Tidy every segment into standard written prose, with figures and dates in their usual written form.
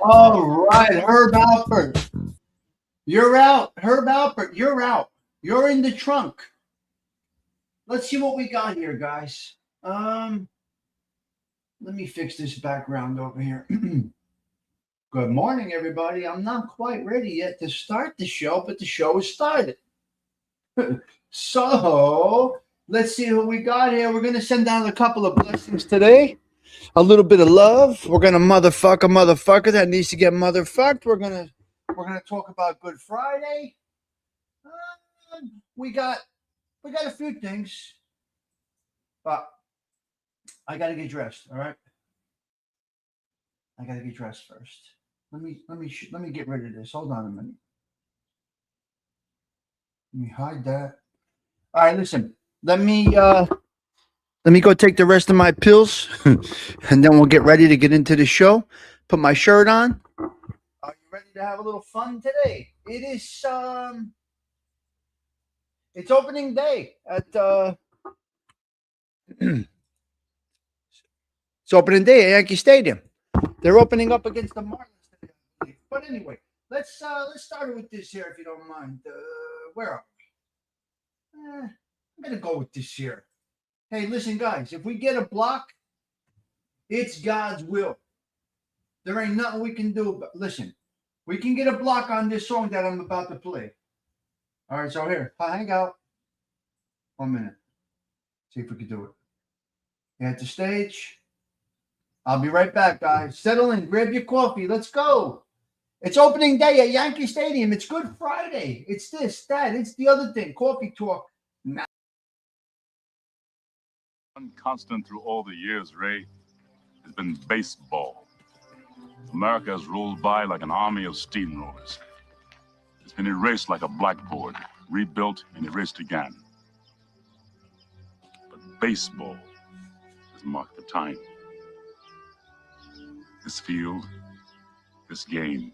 All right, Herb Alpert. You're out. Herb Alpert, you're out. You're in the trunk. Let's see what we got here, guys. Let me fix this background over here. Good morning, everybody. I'm not quite ready yet to start the show, but the show has started. So let's see who we got here. We're gonna send out a couple of blessings today. A little bit of love. We're gonna motherfuck a motherfucker that needs to get motherfucked. We're gonna talk about Good Friday. We got a few things, but I gotta get dressed. All right, I gotta get dressed first. Let me get rid of this. Hold on a minute. Let me hide that. All right, listen. Let me go take the rest of my pills, and then we'll get ready to get into the show. Put my shirt on. Are you ready to have a little fun today? It's opening day at it's opening day at Yankee Stadium. They're opening up against the Marlins today, I believe. But anyway, let's start with this here if you don't mind. Where are we? I'm gonna go with this here. Hey, listen, guys. If we get a block, it's God's will. There ain't nothing we can do. But listen, we can get a block on this song that I'm about to play. All right, so here, hang out. 1 minute. See if we can do it. You're at the stage. I'll be right back, guys. Settle in, grab your coffee. Let's go. It's opening day at Yankee Stadium. It's Good Friday. It's this, that, it's the other thing. Coffee talk. One constant through all the years, Ray, has been baseball. America has rolled by like an army of steamrollers. It's been erased like a blackboard, rebuilt and erased again. But baseball has marked the time. This field, this game,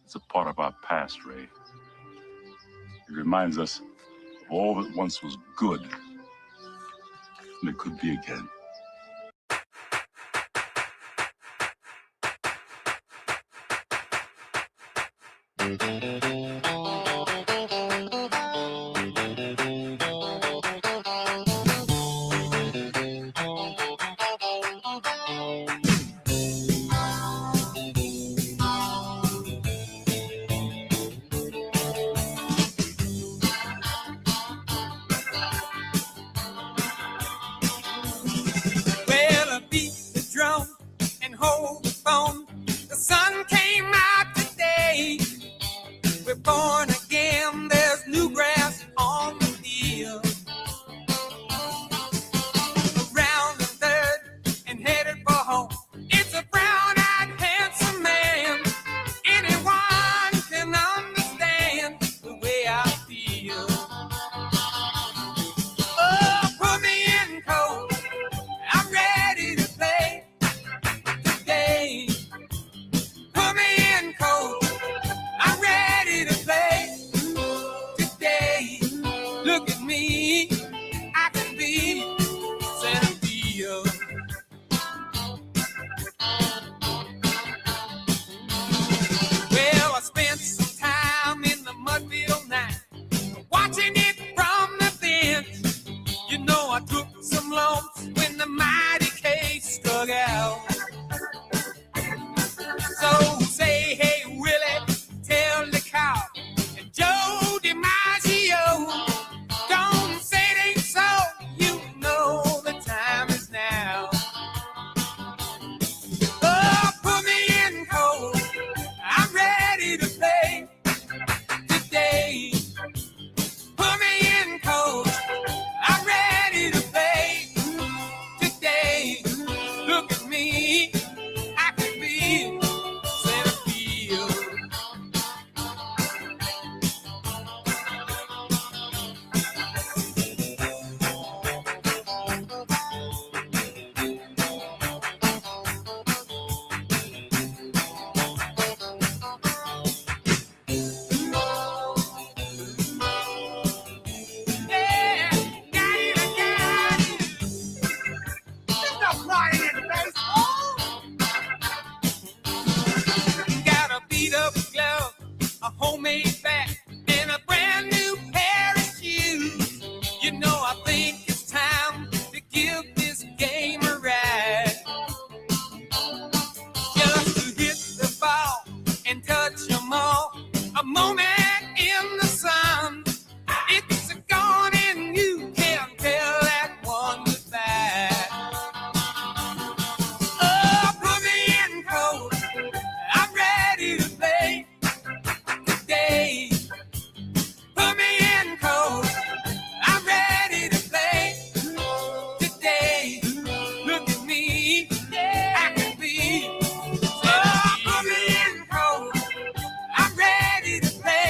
it's a part of our past, Ray. It reminds us of all that once was good, and it could be again.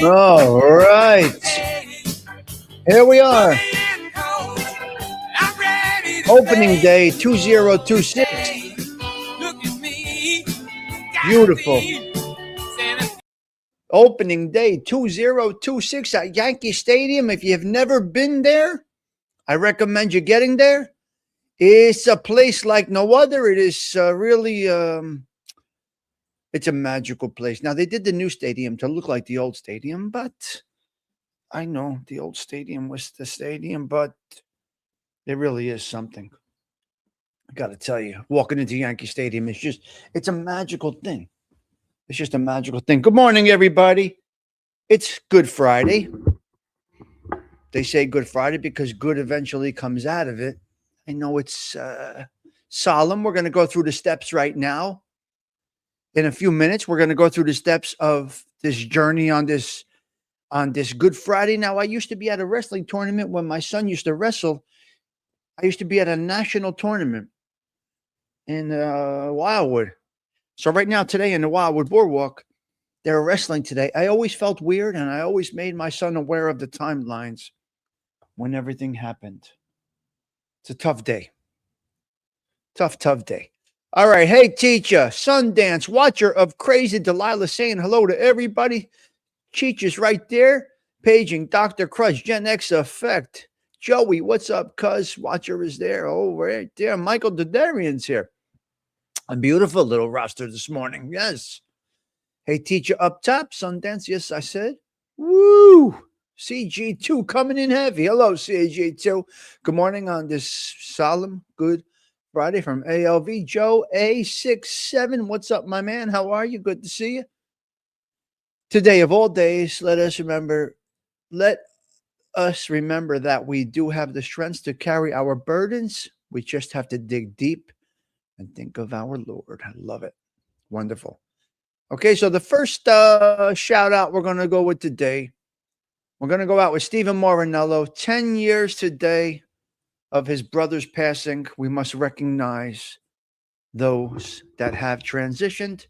All right. Here we are. Opening day 2026. Beautiful. Opening day 2026 at Yankee Stadium. If you've never been there, I recommend you getting there. It's a place like no other. It is really, it's a magical place. Now, they did the new stadium to look like the old stadium, but I know the old stadium was the stadium, but it really is something. I got to tell you, walking into Yankee Stadium is just, it's a magical thing. It's just a magical thing. Good morning, everybody. It's Good Friday. They say Good Friday because good eventually comes out of it. I know it's solemn. We're going to go through the steps right now. In a few minutes, we're going to go through the steps of this journey on this Good Friday. Now, I used to be at a wrestling tournament when my son used to wrestle. I used to be at a national tournament in Wildwood. So right now, today in the Wildwood Boardwalk, they're wrestling today. I always felt weird, and I always made my son aware of the timelines when everything happened. It's a tough day. Tough day. All right. Hey, teacher, Sundance, watcher of Crazy Delilah saying hello to everybody. Cheech is right there. Paging Dr. Crutch, Gen X Effect. Joey, what's up, cuz? Watcher is there. Oh, right there. Michael Dodarian's here. A beautiful little roster this morning. Yes. Hey, teacher up top, Sundance. Yes, I said. Woo! CG2 coming in heavy. Hello, CG2. Good morning on this solemn Good Friday from ALV. Joe A67. What's up, my man? How are you? Good to see you. Today of all days, let us remember that we do have the strength to carry our burdens. We just have to dig deep and think of our Lord. I love it. Wonderful. Okay, so the first shout out we're going to go with today, we're going to go out with Stephen Morinello. 10 years today of his brother's passing. We must recognize those that have transitioned.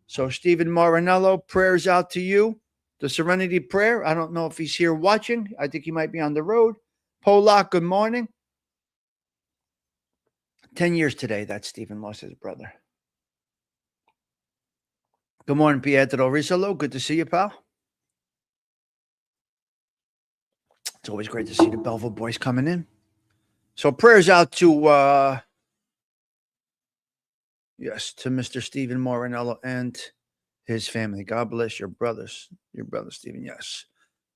So, Stephen Morinello, prayers out to you. The Serenity Prayer. I don't know if he's here watching. I think he might be on the road. Polak, good morning. 10 years today that Stephen lost his brother. Good morning, Pietro Risolo. Good to see you, pal. It's always great to see the Belleville boys coming in. So prayers out to, to Mr. Stephen Morinello and his family. God bless your brother, Stephen. Yes.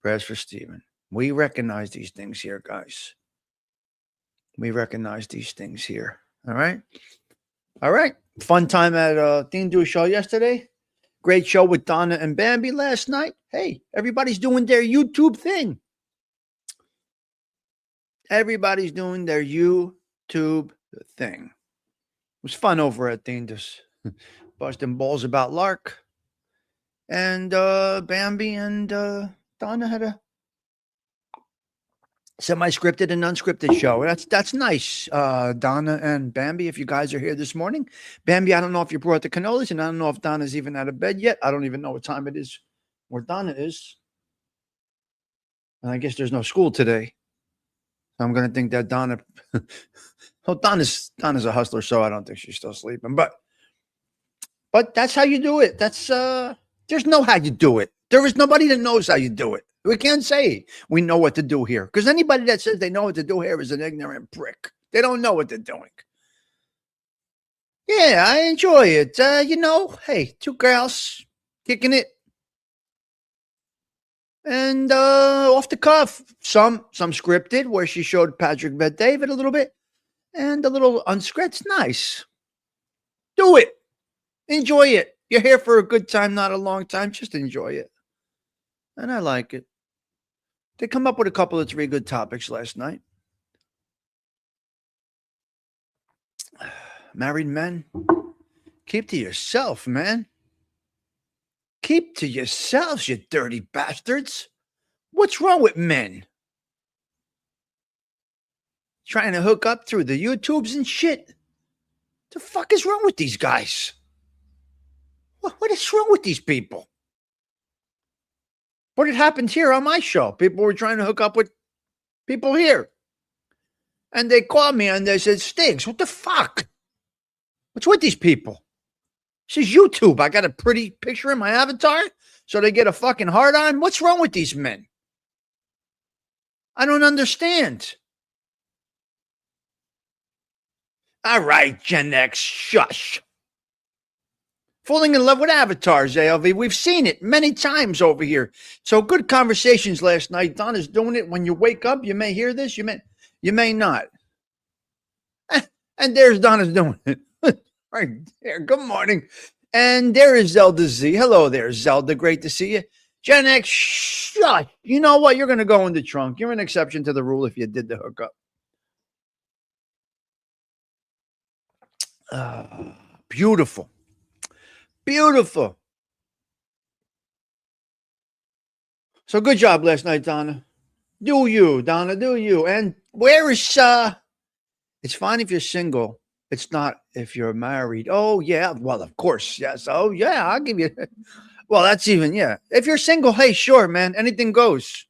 Prayers for Stephen. We recognize these things here, guys. We recognize these things here. All right. All right. Fun time at Dean Do show yesterday. Great show with Donna and Bambi last night. Hey, everybody's doing their YouTube thing. Everybody's doing their YouTube thing. It was fun over at Dean just busting balls about Lark. And Bambi and Donna had a semi-scripted and unscripted show. That's nice. Donna and Bambi, if you guys are here this morning. Bambi, I don't know if you brought the cannolis, and I don't know if Donna's even out of bed yet. I don't even know what time it is where Donna is. And I guess there's no school today. So I'm going to think that Donna... well, Donna's a hustler, so I don't think she's still sleeping. But that's how you do it. That's there's no how you do it. There is nobody that knows how you do it. We can't say we know what to do here, because anybody that says they know what to do here is an ignorant prick. They don't know what they're doing. Yeah, I enjoy it. Hey, two girls kicking it. And off the cuff, some scripted where she showed Patrick Bet-David a little bit, and a little unscripted. Nice. Do it. Enjoy it. You're here for a good time, not a long time. Just enjoy it. And I like it. They come up with a couple of 3 good topics last night. Married men, keep to yourself, man. Keep to yourselves, you dirty bastards. What's wrong with men? Trying to hook up through the YouTubes and shit. The fuck is wrong with these guys? What is wrong with these people? But it happened here on my show. People were trying to hook up with people here. And they called me and they said, Stigs, what the fuck? What's with these people? This is YouTube. I got a pretty picture in my avatar, so they get a fucking hard on. What's wrong with these men? I don't understand. All right, Gen X, shush. Falling in love with avatars, ALV. We've seen it many times over here. So good conversations last night. Donna's doing it. When you wake up, you may hear this. You may not. And there's Donna's doing it. Right there. Good morning. And there is Zelda Z. Hello there, Zelda. Great to see you. Gen X, shush. You know what? You're going to go in the trunk. You're an exception to the rule if you did the hookup. Beautiful. Beautiful. So good job last night, Donna. Do you, Donna, do you. And where is, it's fine if you're single. It's not if you're married. Oh, yeah. Well, of course. Yes. Oh, yeah. I'll give you. Well, that's even, yeah. If you're single, hey, sure, man. Anything goes.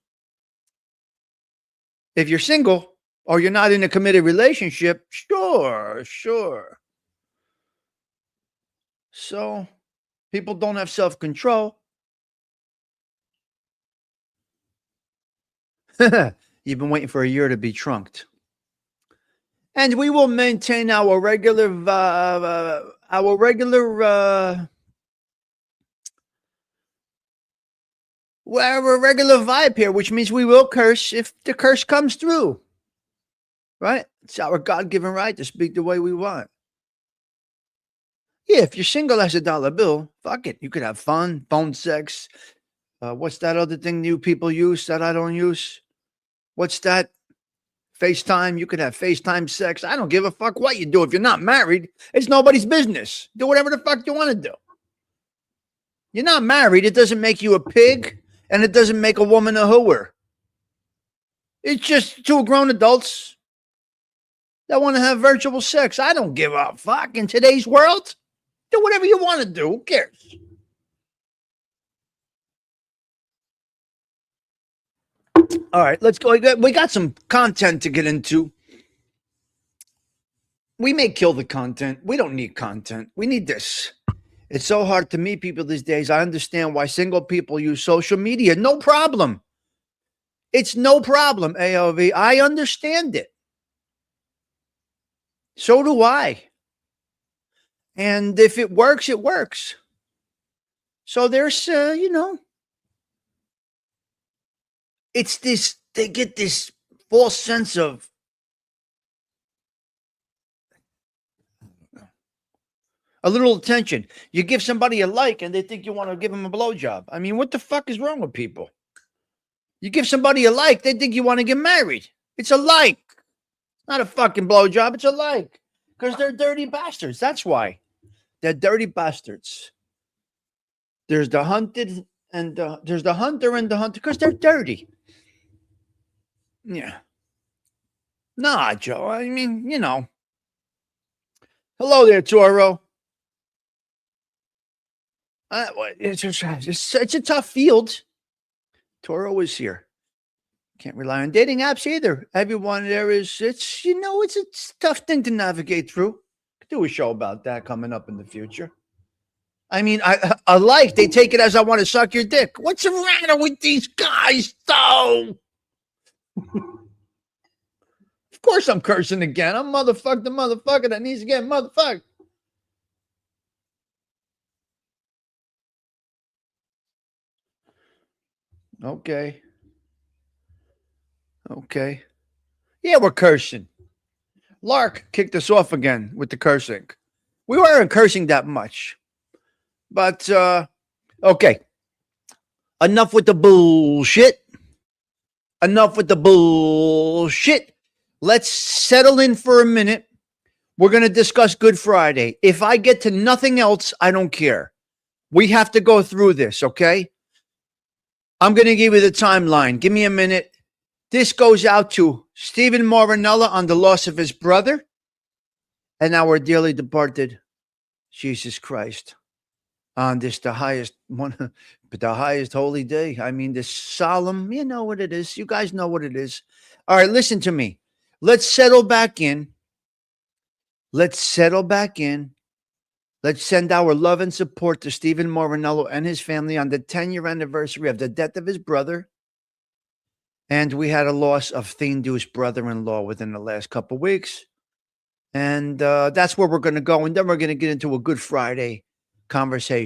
If you're single or you're not in a committed relationship, sure. So people don't have self-control. You've been waiting for a year to be trunked. And we will maintain our regular vibe here, which means we will curse if the curse comes through. Right? It's our God-given right to speak the way we want. Yeah, if you're single as a dollar bill, fuck it. You could have fun, phone sex. What's that other thing new people use that I don't use? What's that? FaceTime. You could have FaceTime sex. I don't give a fuck what you do. If you're not married, it's nobody's business. Do whatever the fuck you want to do. You're not married. It doesn't make you a pig, and it doesn't make a woman a hooer. It's just two grown adults that want to have virtual sex. I don't give a fuck in today's world. Do whatever you want to do. Who cares? All right, let's go. We got some content to get into. We may kill the content. We don't need content. We need this. It's so hard to meet people these days. I understand why single people use social media. No problem. It's no problem, AOV. I understand it. So do I. And if it works, it works. So there's, it's this, they get this false sense of, a little attention. You give somebody a like and they think you want to give them a blowjob. I mean, what the fuck is wrong with people? You give somebody a like, they think you want to get married. It's a like. Not a fucking blowjob. It's a like. Because they're dirty bastards. That's why. They're dirty bastards. There's the hunted and there's the hunter and the hunter because they're dirty. Yeah. Nah, Joe. I mean, Hello there, Toro. It's a tough field. Toro is here. Can't rely on dating apps either. Everyone there is, it's a tough thing to navigate through. Could do a show about that coming up in the future. I mean, I like, they take it as I want to suck your dick. What's the matter with these guys, though? Of course I'm cursing again. I'm the motherfucker that needs to get motherfucked. Okay. Yeah, we're cursing. Lark kicked us off again with the cursing. We weren't cursing that much. But, okay. Enough with the bullshit. Let's settle in for a minute. We're going to discuss Good Friday. If I get to nothing else, I don't care. We have to go through this, okay? I'm going to give you the timeline. Give me a minute. This goes out to Stephen Marinella on the loss of his brother and our dearly departed Jesus Christ on this, the highest but the highest holy day. I mean, this solemn, you know what it is. You guys know what it is. All right, listen to me. Let's settle back in. Let's settle back in. Let's send our love and support to Stephen Morinello and his family on the 10-year anniversary of the death of his brother. And we had a loss of Thindu's brother-in-law within the last couple weeks. And that's where we're going to go. And then we're going to get into a Good Friday conversation.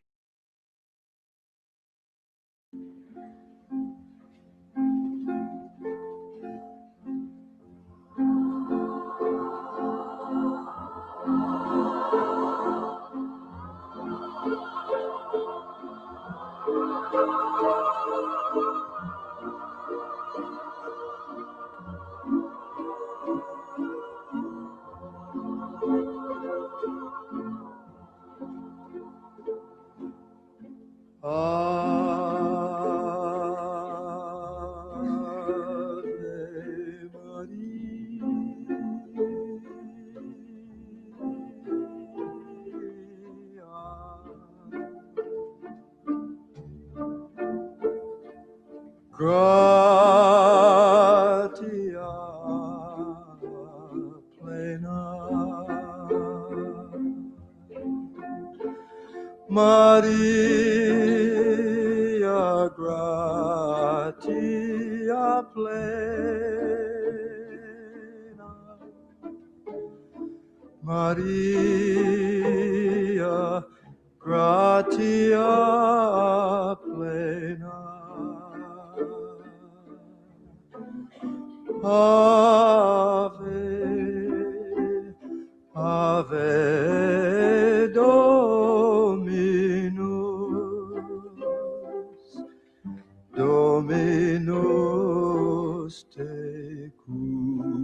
Gratia plena Maria gratia plena Maria gratia plena Ave, Ave Dominus, Dominus tecum.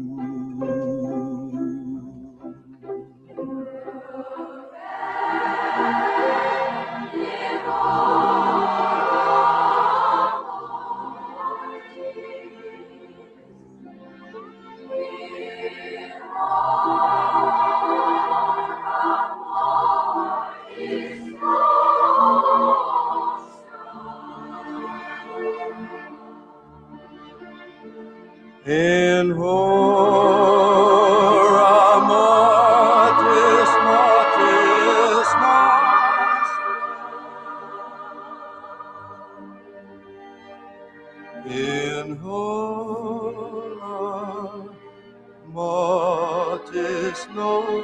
In hora mortis mortis nostre. In hora mortis nostre.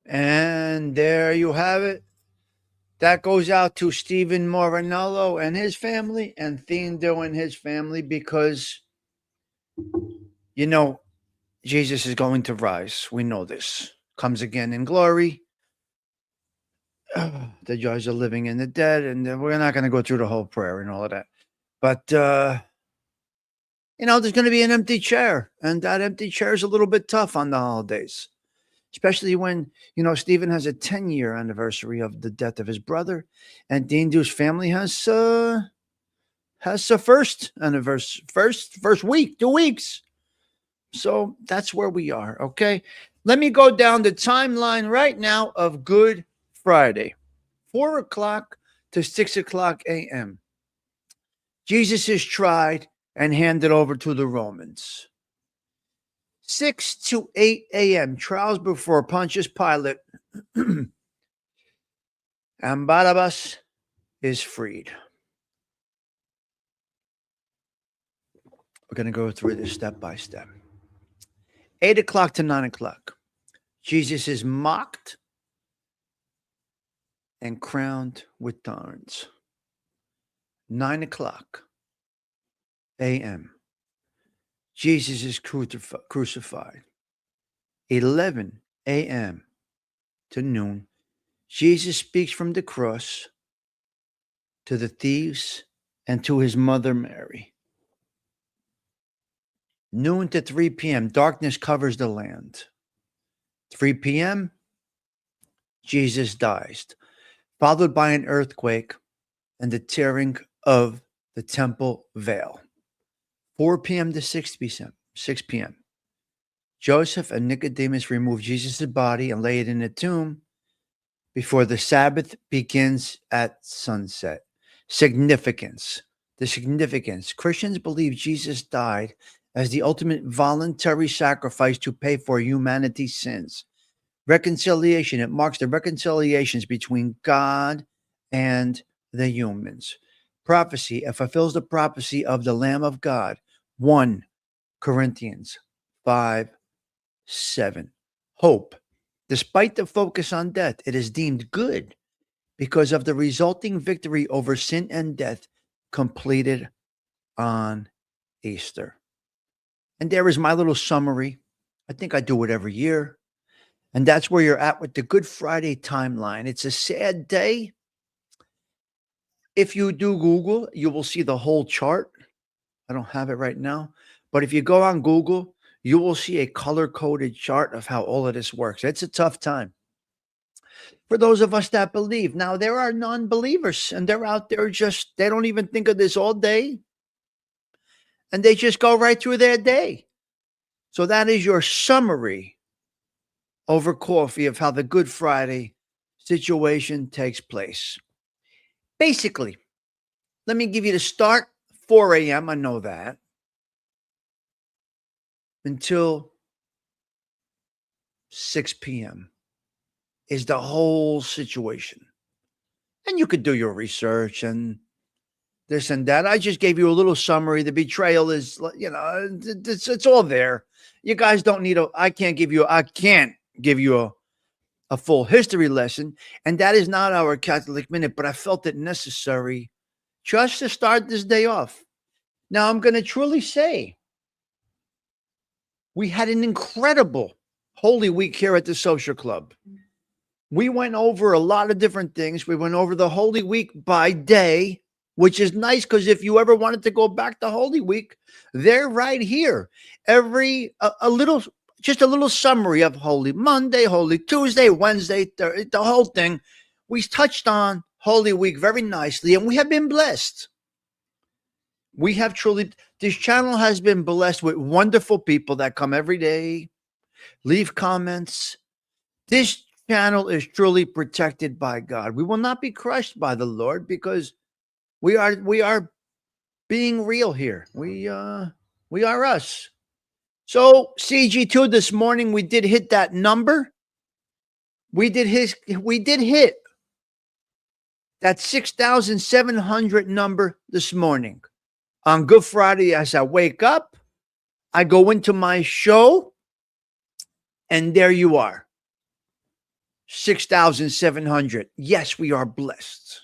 And there you have it. That goes out to Stephen Morinello and his family and Thindo and his family because, you know, Jesus is going to rise. We know this. Comes again in glory. The judge are living and the dead. And we're not going to go through the whole prayer and all of that. But, there's going to be an empty chair. And that empty chair is a little bit tough on the holidays. Especially when, Stephen has a 10-year anniversary of the death of his brother, and Dindu's family has a first anniversary, first week, 2 weeks. So that's where we are, okay? Let me go down the timeline right now of Good Friday, 4 o'clock to 6 o'clock a.m. Jesus is tried and handed over to the Romans. 6 to 8 a.m., trials before Pontius Pilate, and Barabbas is freed. We're going to go through this step by step. 8 o'clock to 9 o'clock, Jesus is mocked and crowned with thorns. 9 o'clock a.m., Jesus is crucified. 11 a.m. to noon, Jesus speaks from the cross to the thieves and to his mother Mary. Noon to 3 p.m., darkness covers the land. 3 p.m., Jesus dies, followed by an earthquake and the tearing of the temple veil. 4 p.m. to 6 p.m. Joseph and Nicodemus remove Jesus' body and lay it in a tomb before the Sabbath begins at sunset. Significance. The significance. Christians believe Jesus died as the ultimate voluntary sacrifice to pay for humanity's sins. Reconciliation. It marks the reconciliations between God and the humans. Prophecy. It fulfills the prophecy of the Lamb of God. 1 Corinthians 5:7. Hope. Despite the focus on death, it is deemed good because of the resulting victory over sin and death completed on Easter. And there is my little summary. I think I do it every year. And that's where you're at with the Good Friday timeline. It's a sad day. If you do Google, you will see the whole chart. I don't have it right now. But if you go on Google, you will see a color-coded chart of how all of this works. It's a tough time for those of us that believe. Now, there are non-believers, and they're out there they don't even think of this all day, and they just go right through their day. So that is your summary over coffee of how the Good Friday situation takes place. Basically, let me give you the start, 4 a.m., I know that, until 6 p.m. is the whole situation. And you could do your research and this and that. I just gave you a little summary. The betrayal is, it's all there. You guys don't need I can't give you a full history lesson. And that is not our Catholic Minute, but I felt it necessary just to start this day off. Now, I'm going to truly say we had an incredible Holy Week here at the Social Club. We went over a lot of different things. We went over the Holy Week by day, which is nice because if you ever wanted to go back to Holy Week, they're right here. A little summary of Holy Monday, Holy Tuesday, Wednesday, the whole thing. We touched on Holy Week very nicely, and we have been blessed. We have truly, this channel has been blessed with wonderful people that come every day, leave comments. This channel is truly protected by God. We will not be crushed by the Lord because we are being real here. We are us. So CG2 this morning, we did hit that number. We did hit that 6,700 number this morning. On Good Friday, as I wake up, I go into my show, and there you are. 6,700. Yes, we are blessed.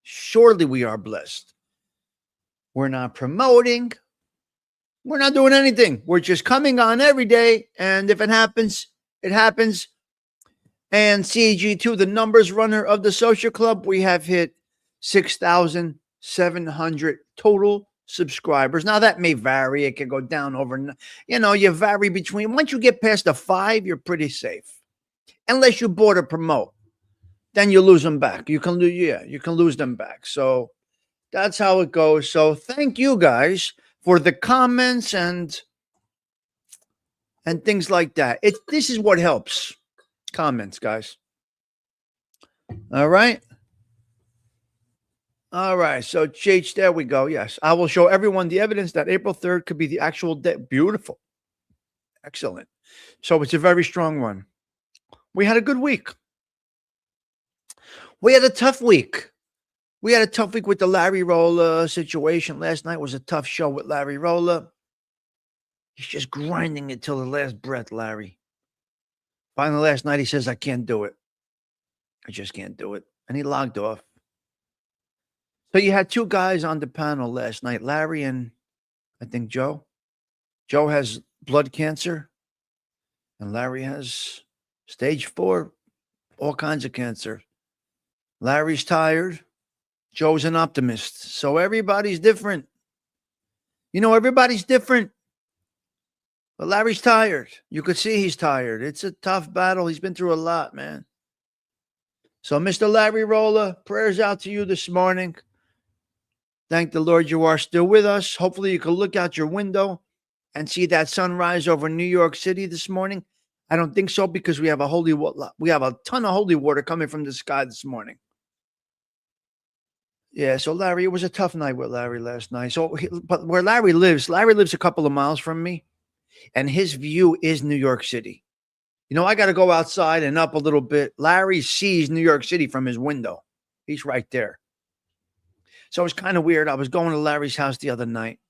Surely we are blessed. We're not promoting. We're not doing anything. We're just coming on every day. And if it happens, it happens. And CG2, the numbers runner of the Social Club, we have hit 6,700 total subscribers. Now that may vary. It can go down over, you vary between, once you get past the 5, you're pretty safe. Unless you bought a promote, then you lose them back. You can lose them back. So that's how it goes. So thank you guys for the comments and things like that. This is what helps. Comments, guys. All right. All right. So Cheech, there we go. Yes. I will show everyone the evidence that April 3rd could be the actual day. Beautiful. Excellent. So it's a very strong one. We had a good week. We had a tough week. We had a tough week with the Larry Rolla situation. Last night was a tough show with Larry Rolla. He's just grinding it till the last breath, Larry. Finally, last night he says, I can't do it. I just can't do it. And he logged off. So you had 2 guys on the panel last night, Larry and I think Joe. Joe has blood cancer and Larry has stage 4, all kinds of cancer. Larry's tired. Joe's an optimist. So everybody's different. Everybody's different. But Larry's tired. You could see he's tired. It's a tough battle. He's been through a lot, man. So Mr. Larry Rolla, prayers out to you this morning. Thank the Lord you are still with us. Hopefully you can look out your window and see that sunrise over New York City this morning? I don't think so because we have a ton of holy water coming from the sky this morning. Yeah, so Larry, it was a tough night with Larry last night. But where Larry lives a couple of miles from me, and his view is New York City. I got to go outside and up a little bit. Larry sees New York City from his window. He's right there. So it's kind of weird. I was going to Larry's house the other night.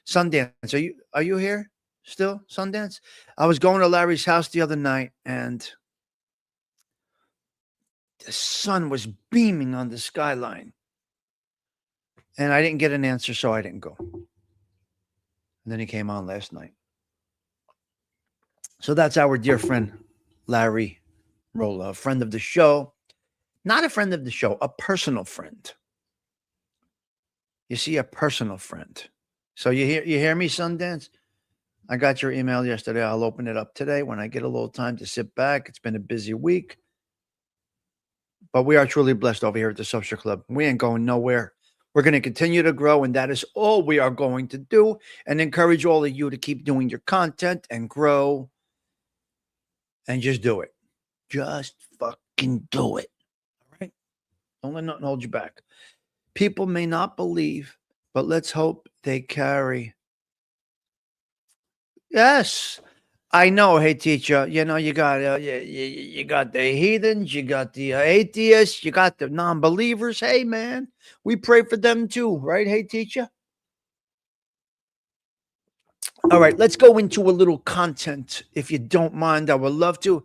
Sundance, are you here still, Sundance? I was going to Larry's house the other night, and the sun was beaming on the skyline. And I didn't get an answer, so I didn't go. And then he came on last night. So that's our dear friend, Larry Rolla, a friend of the show. Not a friend of the show, a personal friend. You see, a personal friend. So you hear me, Sundance? I got your email yesterday. I'll open it up today when I get a little time to sit back. It's been a busy week. But we are truly blessed over here at the Social Club. We ain't going nowhere. We're going to continue to grow, and that is all we are going to do, and encourage all of you to keep doing your content and grow and just do it. Just fucking do it. All right? Don't let nothing hold you back. People may not believe, but let's hope they carry. Yes, I know. Hey, teacher, you got you got the heathens, you got the atheists, you got the non-believers. Hey, man, we pray for them too, right? Hey, teacher. All right, let's go into a little content, if you don't mind. I would love to.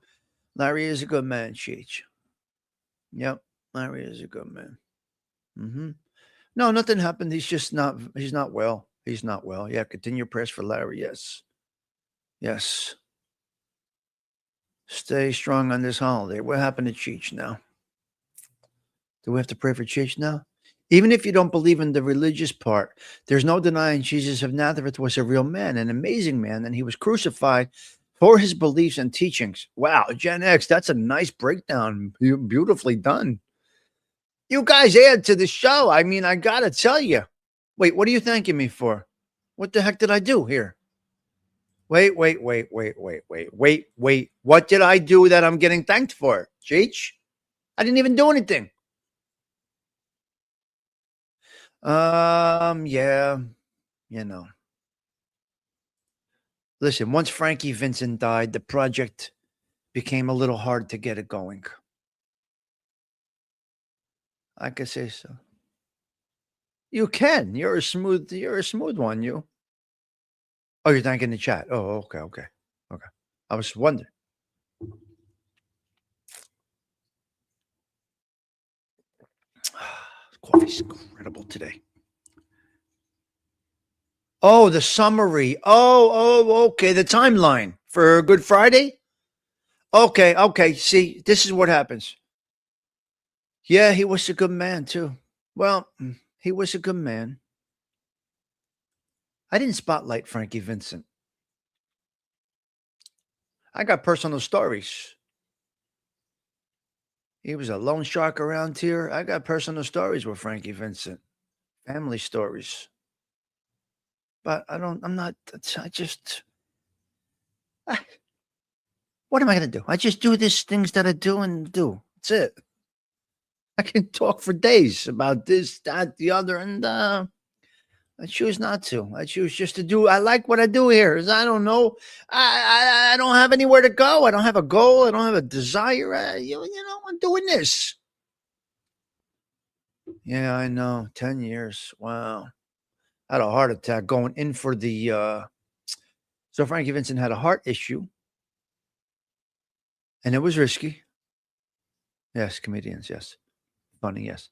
Larry is a good man, Cheech. Yep, Larry is a good man. Mm-hmm. No, nothing happened. He's not well. He's not well. Yeah, continue prayers for Larry. Yes. Yes. Stay strong on this holiday. What happened to Cheech now? Do we have to pray for Cheech now? Even if you don't believe in the religious part, there's no denying Jesus of Nazareth was a real man, an amazing man, and he was crucified for his beliefs and teachings. Wow, Gen X, that's a nice breakdown. Beautifully done. You guys add to the show. I mean, I got to tell you. Wait, what are you thanking me for? What the heck did I do here? Wait. What did I do that I'm getting thanked for? Cheech? I didn't even do anything. Yeah, Listen, once Frankie Vincent died, the project became a little hard to get it going. I could say so. You can. You're a smooth one, you. Oh, you're thanking the chat. Oh, okay. I was wondering. Coffee's incredible today. Oh, the summary. Oh, okay. The timeline for Good Friday. Okay. See, this is what happens. Yeah, he was a good man too. Well, he was a good man. I didn't spotlight Frankie Vincent. I got personal stories. He was a loan shark around here. I got personal stories with Frankie Vincent. Family stories. But what am I going to do? I just do these things that I do and do. That's it. I can talk for days about this, that, the other, and I choose not to. I choose just to do. I like what I do here. I don't know. I don't have anywhere to go. I don't have a goal. I don't have a desire. I'm doing this. Yeah, I know. 10 years. Wow. I had a heart attack going in for the. So Frankie Vincent had a heart issue, and it was risky. Yes, comedians. Yes, funny. Yes.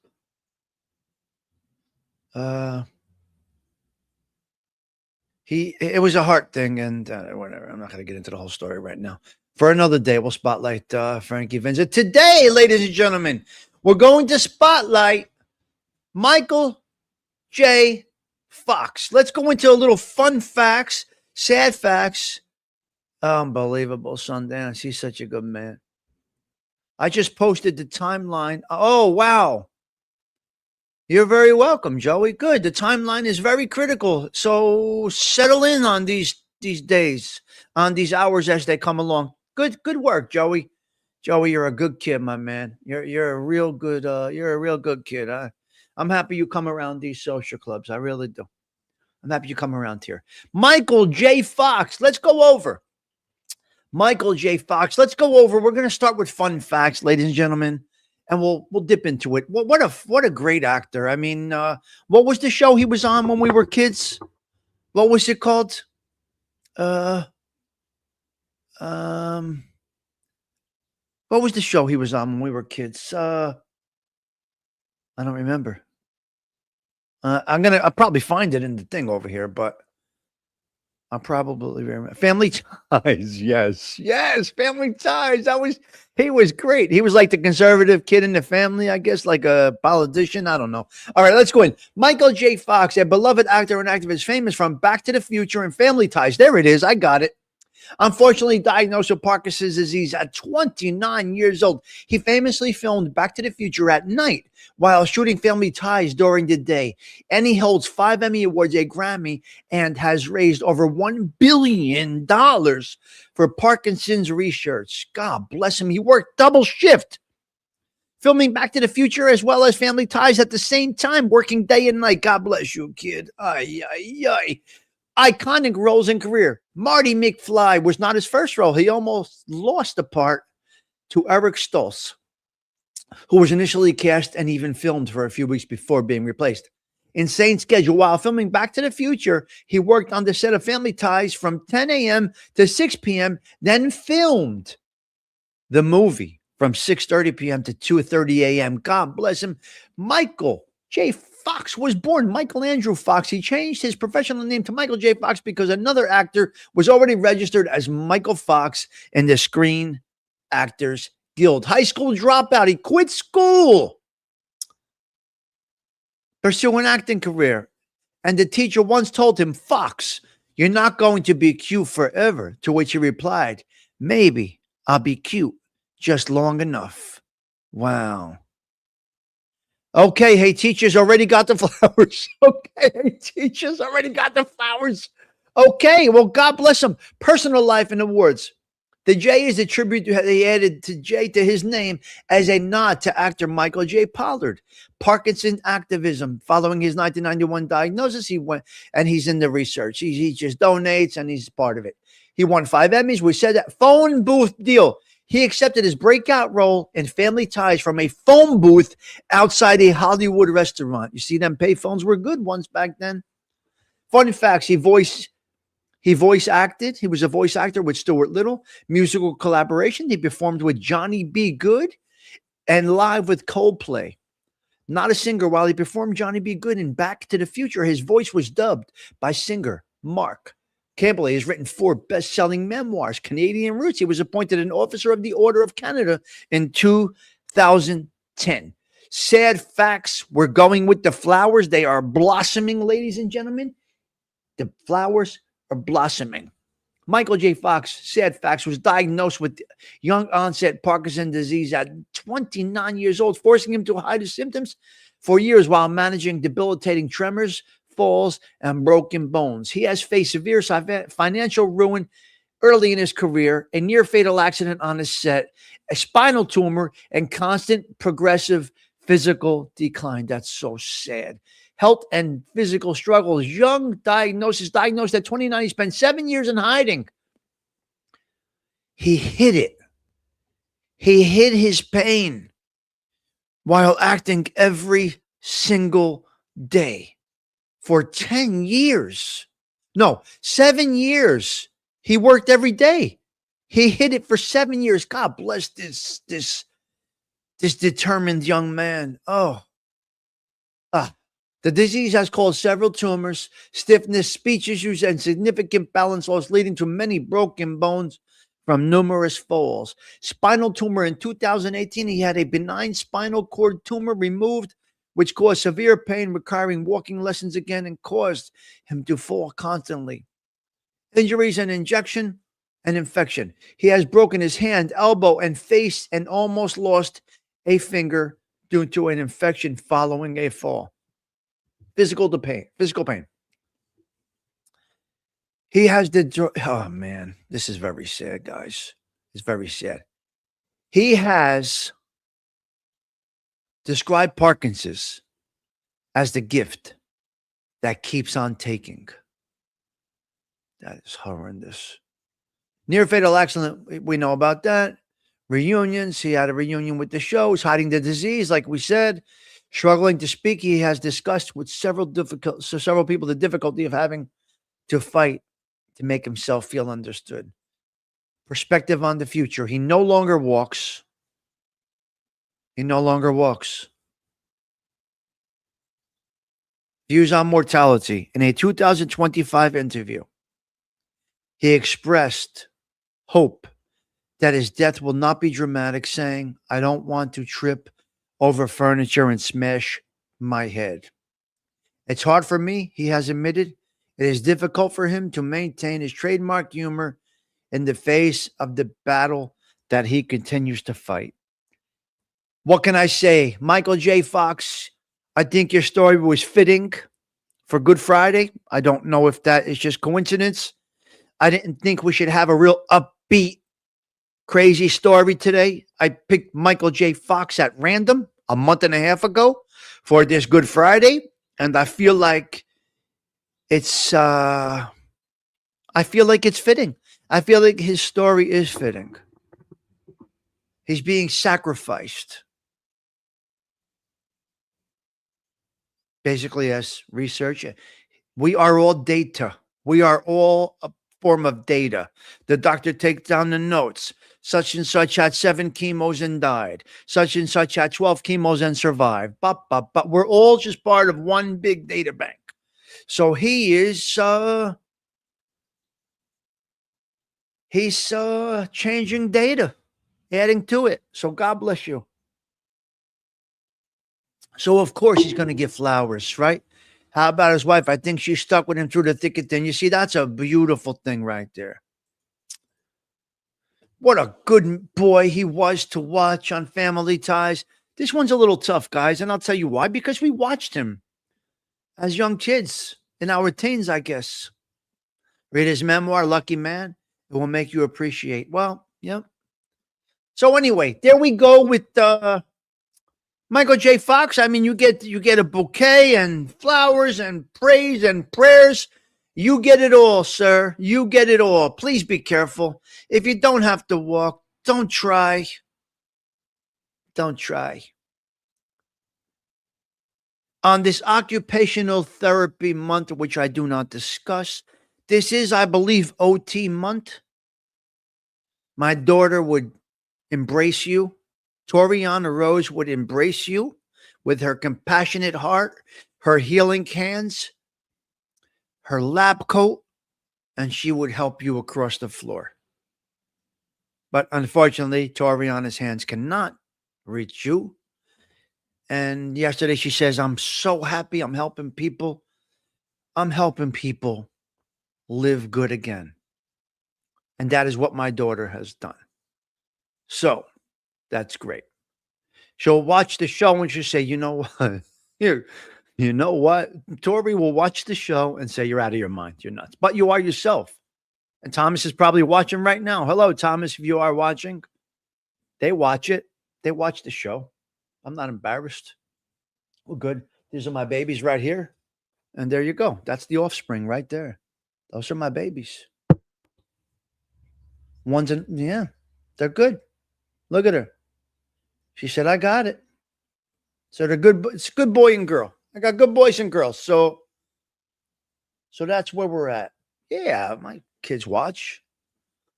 It was a heart thing, and whatever. I'm not going to get into the whole story right now. For another day, we'll spotlight Frankie Vincent. Today, ladies and gentlemen, we're going to spotlight Michael J. Fox. Let's go into a little fun facts, sad facts. Unbelievable, Sundance. He's such a good man. I just posted the timeline. Oh, wow. You're very welcome, Joey. Good. The timeline is very critical. So settle in on these these days, on these hours as they come along. Good work, Joey. Joey, you're a good kid, my man. You're a real good kid. I'm happy you come around these social clubs. I really do. I'm happy you come around here. Michael J. Fox, let's go over. Michael J. Fox, let's go over. We're going to start with fun facts, ladies and gentlemen, and we'll dip into it. What a great actor. I mean, what was the show he was on when we were kids? What was it called? Uh, um, what was the show he was on when we were kids? I don't remember. I'll probably find it in the thing over here, but I'll probably remember. Family Ties. Yes, Family Ties. He was great. He was like the conservative kid in the family, I guess, like a politician. I don't know. All right, let's go in. Michael J. Fox, a beloved actor and activist, famous from Back to the Future and Family Ties. There it is. I got it. Unfortunately diagnosed with Parkinson's disease at 29 years old. He famously filmed Back to the Future at night while shooting Family Ties during the day. And he holds 5 Emmy Awards, a Grammy, and has raised over $1 billion for Parkinson's research. God bless him. He worked double shift, filming Back to the Future as well as Family Ties at the same time, working day and night. God bless you, kid. Ay, ay, ay. Iconic roles in career. Marty McFly was not his first role. He almost lost the part to Eric Stoltz, who was initially cast and even filmed for a few weeks before being replaced. Insane schedule. While filming Back to the Future, he worked on the set of Family Ties from 10 a.m. to 6 p.m., then filmed the movie from 6:30 p.m. to 2:30 a.m. God bless him. Michael J. Fox was born Michael Andrew Fox. He changed his professional name to Michael J. Fox because another actor was already registered as Michael Fox in the Screen Actors Guild. High school dropout. He quit school, pursue an acting career. And the teacher once told him, Fox, you're not going to be cute forever. To which he replied, maybe I'll be cute just long enough. Wow. Okay, hey, teachers already got the flowers. Okay, hey, teachers already got the flowers. Okay, well, God bless him. Personal life and awards. The J is a tribute they added to J to his name as a nod to actor Michael J. Pollard. Parkinson activism. Following his 1991 diagnosis, he went and he's in the research. He just donates and he's part of it. He won 5 Emmys. We said that phone booth deal. He accepted his breakout role in Family Ties from a phone booth outside a Hollywood restaurant. You see, them payphones were good ones back then. Fun facts: he voice acted. He was a voice actor with Stuart Little. Musical collaboration. He performed with Johnny B. Good and live with Coldplay. Not a singer. While he performed Johnny B. Good in Back to the Future, his voice was dubbed by singer Mark Campbell. He has written 4 best-selling memoirs. Canadian roots. He was appointed an officer of the Order of Canada in 2010. Sad facts. We're going with the flowers. They are blossoming, ladies and gentlemen. The flowers are blossoming. Michael J. Fox, sad facts, was diagnosed with young onset Parkinson's disease at 29 years old, forcing him to hide his symptoms for years while managing debilitating tremors, falls, and broken bones. He has faced severe financial ruin early in his career, a near fatal accident on his set, a spinal tumor, and constant progressive physical decline. That's so sad. Health and physical struggles. Young diagnosed at 29. He spent 7 years in hiding. He hid it. He hid his pain while acting every single day. For 10 years. No, 7 years. He worked every day. He hid it for 7 years. God bless this determined young man. The disease has caused several tumors, stiffness, speech issues, and significant balance loss, leading to many broken bones from numerous falls. Spinal tumor in 2018. He had a benign spinal cord tumor removed, which caused severe pain, requiring walking lessons again, and caused him to fall constantly. Injuries and injection and infection. He has broken his hand, elbow, and face, and almost lost a finger due to an infection following a fall. Physical pain. He has oh man, this is very sad, guys. It's very sad. He has described Parkinson's as the gift that keeps on taking. That is horrendous. Near fatal accident, we know about that. Reunions, he had a reunion with the show. He's hiding the disease, like we said. Struggling to speak, he has discussed with several people the difficulty of having to fight to make himself feel understood. Perspective on the future. He no longer walks. He no longer walks. Views on mortality. In a 2025 interview, he expressed hope that his death will not be dramatic, saying, "I don't want to trip over furniture and smash my head." It's hard for me, he has admitted. It is difficult for him to maintain his trademark humor in the face of the battle that he continues to fight. What can I say? Michael J. Fox, I think your story was fitting for Good Friday. I don't know if that is just coincidence. I didn't think we should have a real upbeat, crazy story today. I picked Michael J. Fox at random a month and a half ago for this Good Friday, and I feel like it's fitting. I feel like his story is fitting. He's being sacrificed. Basically, as research, we are all data. We are all a form of data. The doctor takes down the notes. Such and such had 7 chemos and died. Such and such had 12 chemos and survived. But we're all just part of one big data bank. So he is changing data, adding to it. So God bless you. So of course he's going to get flowers, right? How about his wife? I think she stuck with him through the thick and thin. You see, that's a beautiful thing right there. What a good boy he was to watch on Family Ties. This one's a little tough, guys, and I'll tell you why. Because we watched him as young kids, in our teens, I guess. Read his memoir, Lucky Man. It will make you appreciate. Well, yeah. So anyway, there we go with Michael J. Fox. I mean, you get a bouquet and flowers and praise and prayers. You get it all, sir. You get it all. Please be careful. If you don't have to walk, don't try. Don't try. On this occupational therapy month, which I do not discuss, this is, I believe, OT month. My daughter would embrace you. Toriana Rose would embrace you with her compassionate heart, her healing hands, her lab coat, and she would help you across the floor. But unfortunately, Toriana's hands cannot reach you. And yesterday she says, "I'm so happy. I'm helping people. I'm helping people live good again." And that is what my daughter has done. So that's great. She'll watch the show and she'll say, "You know what? Here, you know what? Tori will watch the show and say, 'You're out of your mind. You're nuts.' But you are yourself." And Thomas is probably watching right now. Hello, Thomas, if you are watching. They watch it. They watch the show. I'm not embarrassed. We're good. These are my babies right here. And there you go. That's the offspring right there. Those are my babies. Yeah, they're good. Look at her. She said, "I got it." So they're good. It's good boy and girl. I got good boys and girls. So that's where we're at. Yeah, my kids watch.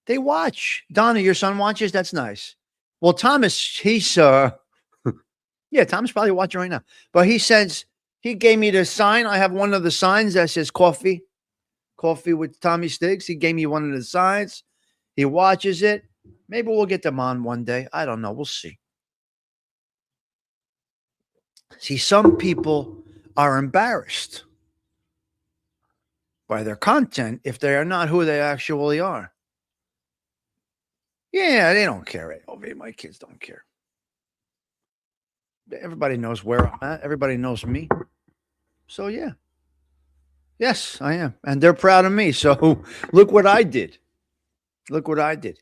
They watch. Donna, your son watches. That's nice. Well, Thomas, he's yeah, Thomas probably watching right now. But he says he gave me the sign. I have one of the signs that says Kawfee with Tommy Stigs. He gave me one of the signs. He watches it. Maybe we'll get them on one day. I don't know. We'll see. See, some people are embarrassed by their content if they are not who they actually are. Yeah, they don't care. My kids don't care. Everybody knows where I'm at. Everybody knows me. So, yeah. Yes, I am. And they're proud of me. So look what I did. Look what I did.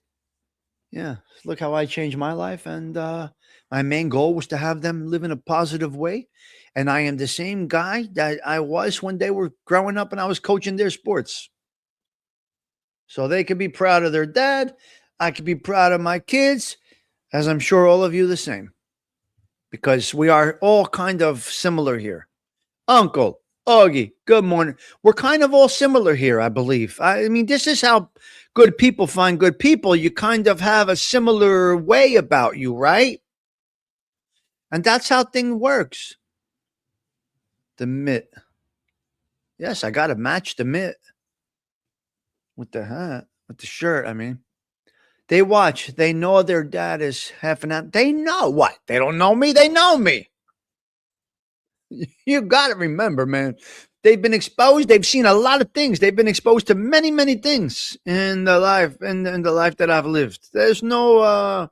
Yeah. Look how I changed my life. And my main goal was to have them live in a positive way. And I am the same guy that I was when they were growing up and I was coaching their sports. So they could be proud of their dad. I could be proud of my kids, as I'm sure all of you the same, because we are all kind of similar here. Uncle, Augie, good morning. We're kind of all similar here, I believe. I mean, this is how good people find good people. You kind of have a similar way about you, right? And that's how thing works. The mitt. Yes, I got to match the mitt with the hat, with the shirt. I mean, they watch. They know their dad is half an hour. They know what? They don't know me. They know me. You got to remember, man. They've been exposed. They've seen a lot of things. They've been exposed to many, many things in the life in the life that I've lived. There's no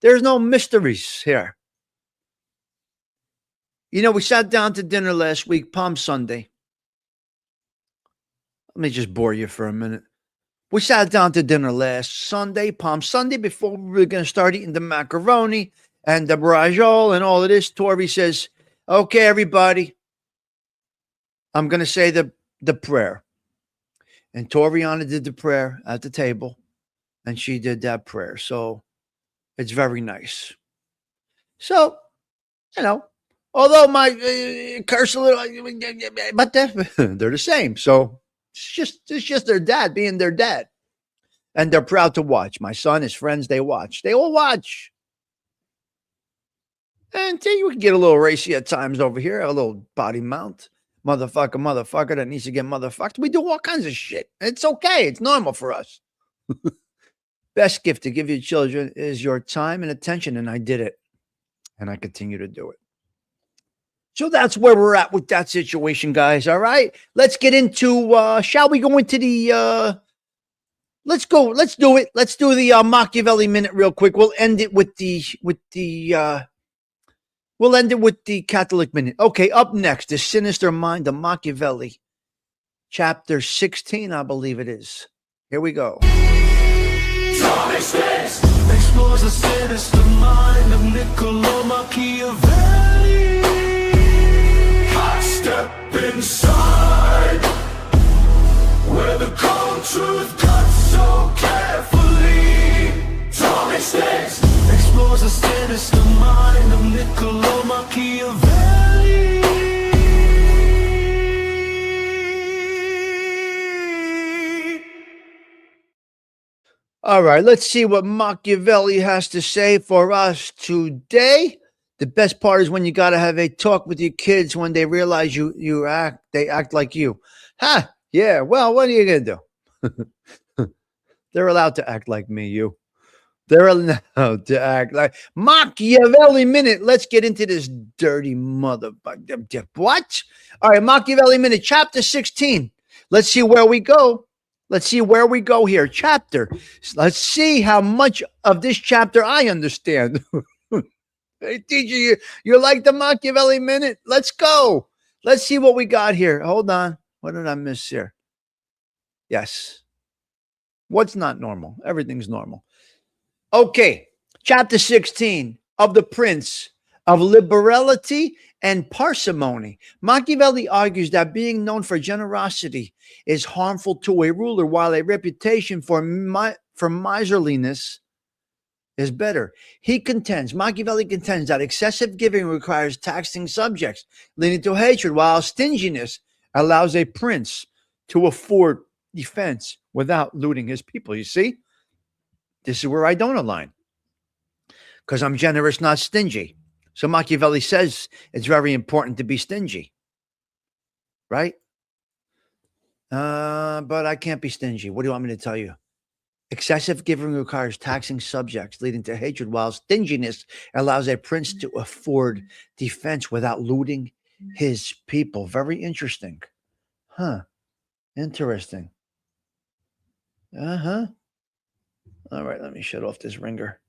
mysteries here. You know, we sat down to dinner last week, Palm Sunday. Let me just bore you for a minute. We sat down to dinner last Sunday, Palm Sunday, before we were going to start eating the macaroni and the brajol and all of this. Tori says, "Okay, everybody, I'm going to say the prayer." And Toriana did the prayer at the table, and she did that prayer. So it's very nice. So, you know, although my curse a little, but they're the same. So it's just their dad being their dad. And they're proud to watch. My son, his friends, they watch. They all watch. And you can get a little racy at times over here, a little body mount. Motherfucker that needs to get motherfucked. We do all kinds of shit. It's okay. It's normal for us. Best gift to give your children is your time and attention. And I did it. And I continue to do it. So that's where we're at with that situation, guys. All right. Let's get into shall we go into the let's go. Let's do it. Let's do the Machiavelli minute real quick. We'll end it with the we'll end it with the Catholic minute. Okay, up next, The Sinister Mind of Machiavelli, chapter 16, I believe it is. Here we go. Tommy Stigs explores the sinister mind of Niccolo Machiavelli. I step inside where the cold truth cuts so carefully. Tommy Stigs explores the sinister mind of Niccolo Machiavelli. All right, let's see what Machiavelli has to say for us today. The best part is when you got to have a talk with your kids when they realize they act like you. Ha! Yeah, well, what are you going to do? They're allowed to act like me, you. They're allowed to act like Machiavelli minute. Let's get into this dirty motherfucker. What? All right, Machiavelli minute, chapter 16. Let's see where we go. Let's see where we go here. Chapter. Let's see how much of this chapter I understand. Hey, teacher, you're like the Machiavelli minute. Let's go. Let's see what we got here. Hold on. What did I miss here? Yes. What's not normal? Everything's normal. Okay. Chapter 16 of the Prince of Liberality and Parsimony. Machiavelli argues that being known for generosity is harmful to a ruler, while a reputation for miserliness is better. Machiavelli contends that excessive giving requires taxing subjects, leading to hatred, while stinginess allows a prince to afford defense without looting his people. You see? This is where I don't align, because I'm generous, not stingy. So Machiavelli says it's very important to be stingy, right? But I can't be stingy. What do you want me to tell you? Excessive giving requires taxing subjects, leading to hatred, while stinginess allows a prince to afford defense without looting his people. Very interesting. Huh. Interesting. Uh-huh. All right, let me shut off this ringer.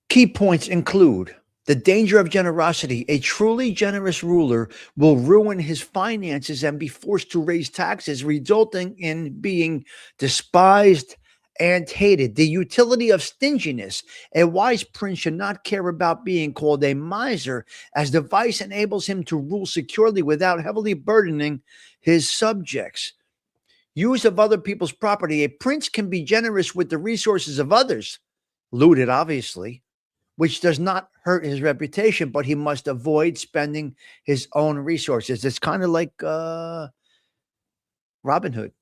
Key points include The danger of generosity. A truly generous ruler will ruin his finances and be forced to raise taxes, resulting in being despised and hated. The utility of stinginess. A wise prince should not care about being called a miser, as the vice enables him to rule securely without heavily burdening his subjects. Use of other people's property. A prince can be generous with the resources of others, looted, obviously, which does not hurt his reputation, but he must avoid spending his own resources. It's kind of like Robin Hood.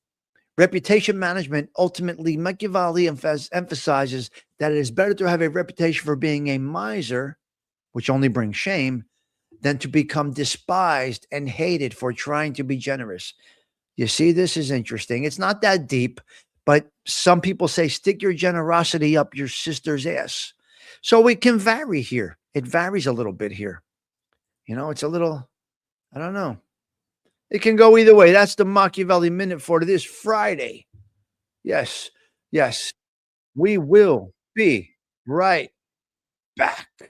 Reputation management. Ultimately, Machiavelli emphasizes that it is better to have a reputation for being a miser, which only brings shame, than to become despised and hated for trying to be generous. You see, this is interesting. It's not that deep, but some people say stick your generosity up your sister's ass. So it can vary here. It varies a little bit here. It's a little, I don't know. It can go either way. That's the Machiavelli Minute for this Friday. Yes, yes. We will be right back. Yeah.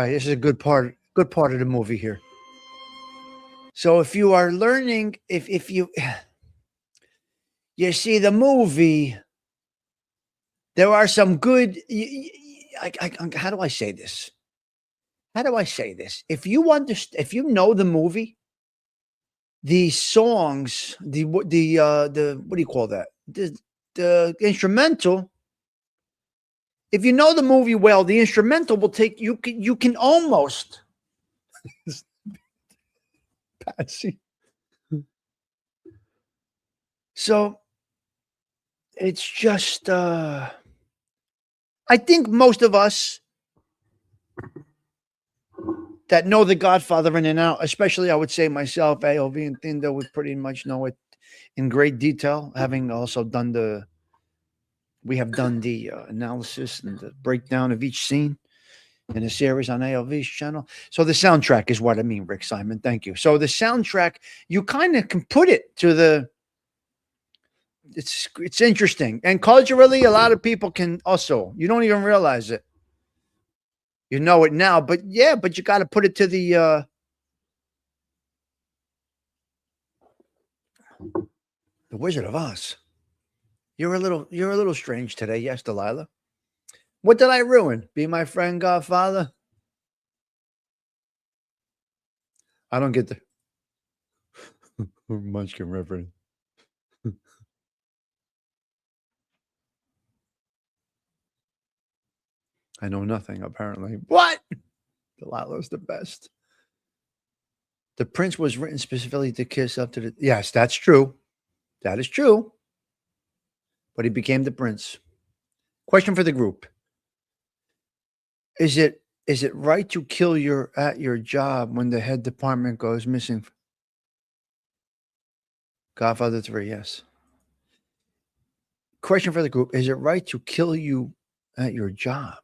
This is a good part of the movie here. So if you are learning, if you you see the movie, there are some good. How do I say this? How do I say this? If you understand, if you know the movie, the songs, the what do you call that? The instrumental. If you know the movie well, the instrumental will take you. You can almost. Patsy. So it's just. I think most of us that know the Godfather in and out, especially I would say myself, AOV and Tinder would pretty much know it in great detail, having also done we have done the analysis and the breakdown of each scene in a series on AOV's channel. So the soundtrack is what I mean, Rick Simon. Thank you. So the soundtrack, you kind of can put it to it's interesting. And culturally, a lot of people can also, you don't even realize it. You know it now, but yeah, but you got to put it to the Wizard of Oz. You're a little strange today. Yes, Delilah. What did I ruin? Be my friend, Godfather? I don't get the Munchkin reference. I know nothing, apparently. What? Delilah's the best. The prince was written specifically to kiss up to the... Yes, that's true. That is true. But he became the prince. Question for the group. Is it right to kill at your job when the head department goes missing? Godfather 3, yes. Question for the group. Is it right to kill you at your job?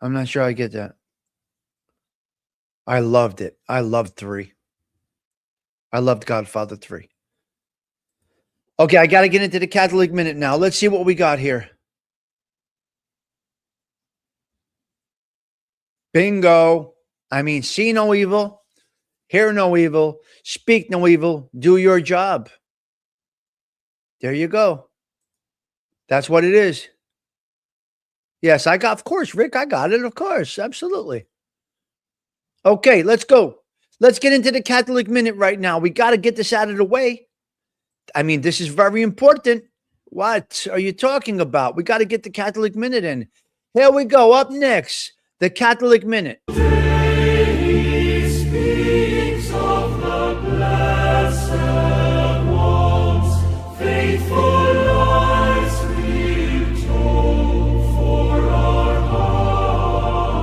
I'm not sure I get that. I loved it. I loved 3. I loved Godfather 3. Okay, I got to get into the Catholic Minute now. Let's see what we got here. Bingo. I mean, see no evil, hear no evil, speak no evil, do your job. There you go. That's what it is. Yes, of course, Rick, I got it, of course, absolutely. Okay, let's go. Let's get into the Catholic Minute right now. We got to get this out of the way. I mean, this is very important. What are you talking about? We got to get the Catholic Minute in. Here we go. Up next, the Catholic Minute. He speaks of the blessed ones, faithful lives we told for our heart.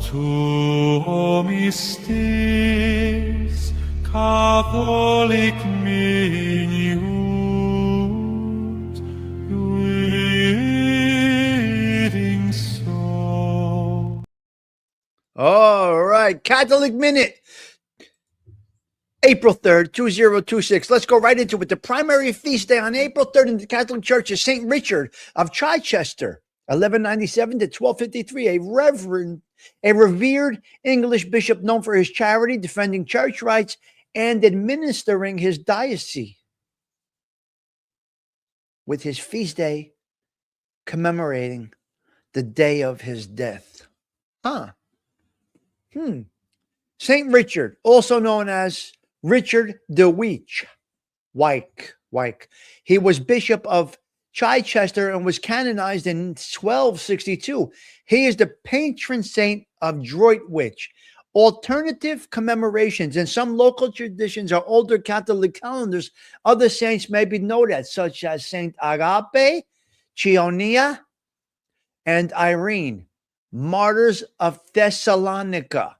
To mystes Catholic minut, reading so. All right, Catholic Minute. April 3rd, 2026. Let's go right into it. The primary feast day on April 3rd in the Catholic Church is St. Richard of Chichester, 1197 to 1253, a revered English bishop known for his charity, defending church rights, and administering his diocese, with his feast day commemorating the day of his death. St. Richard, also known as Richard de Wyke. He was Bishop of Chichester and was canonized in 1262. He is the patron saint of Droitwich. Alternative commemorations and some local traditions are older Catholic calendars. Other saints may be noted, such as Saint Agape, Chionia, and Irene, martyrs of Thessalonica.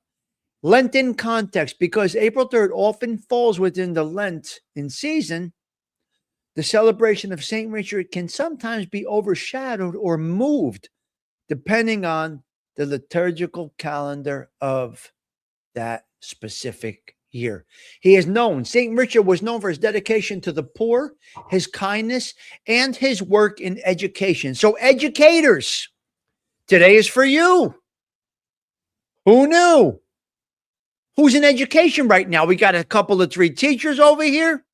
Lenten context, because April 3rd often falls within the Lent in season, the celebration of St. Richard can sometimes be overshadowed or moved depending on the liturgical calendar of that specific year. He is known, St. Richard was known for his dedication to the poor, his kindness, and his work in education. So educators, today is for you. Who knew? Who's in education right now? We got a couple of 3 teachers over here.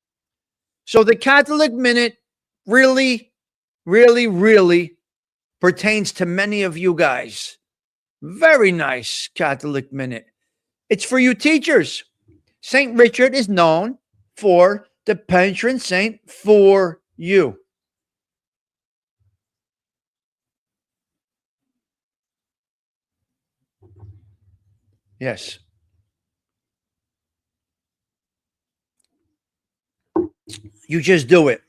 So the Catholic Minute really, really, really pertains to many of you guys. Very nice Catholic Minute. It's for you teachers. St. Richard is known for the patron saint for you. Yes. You just do it.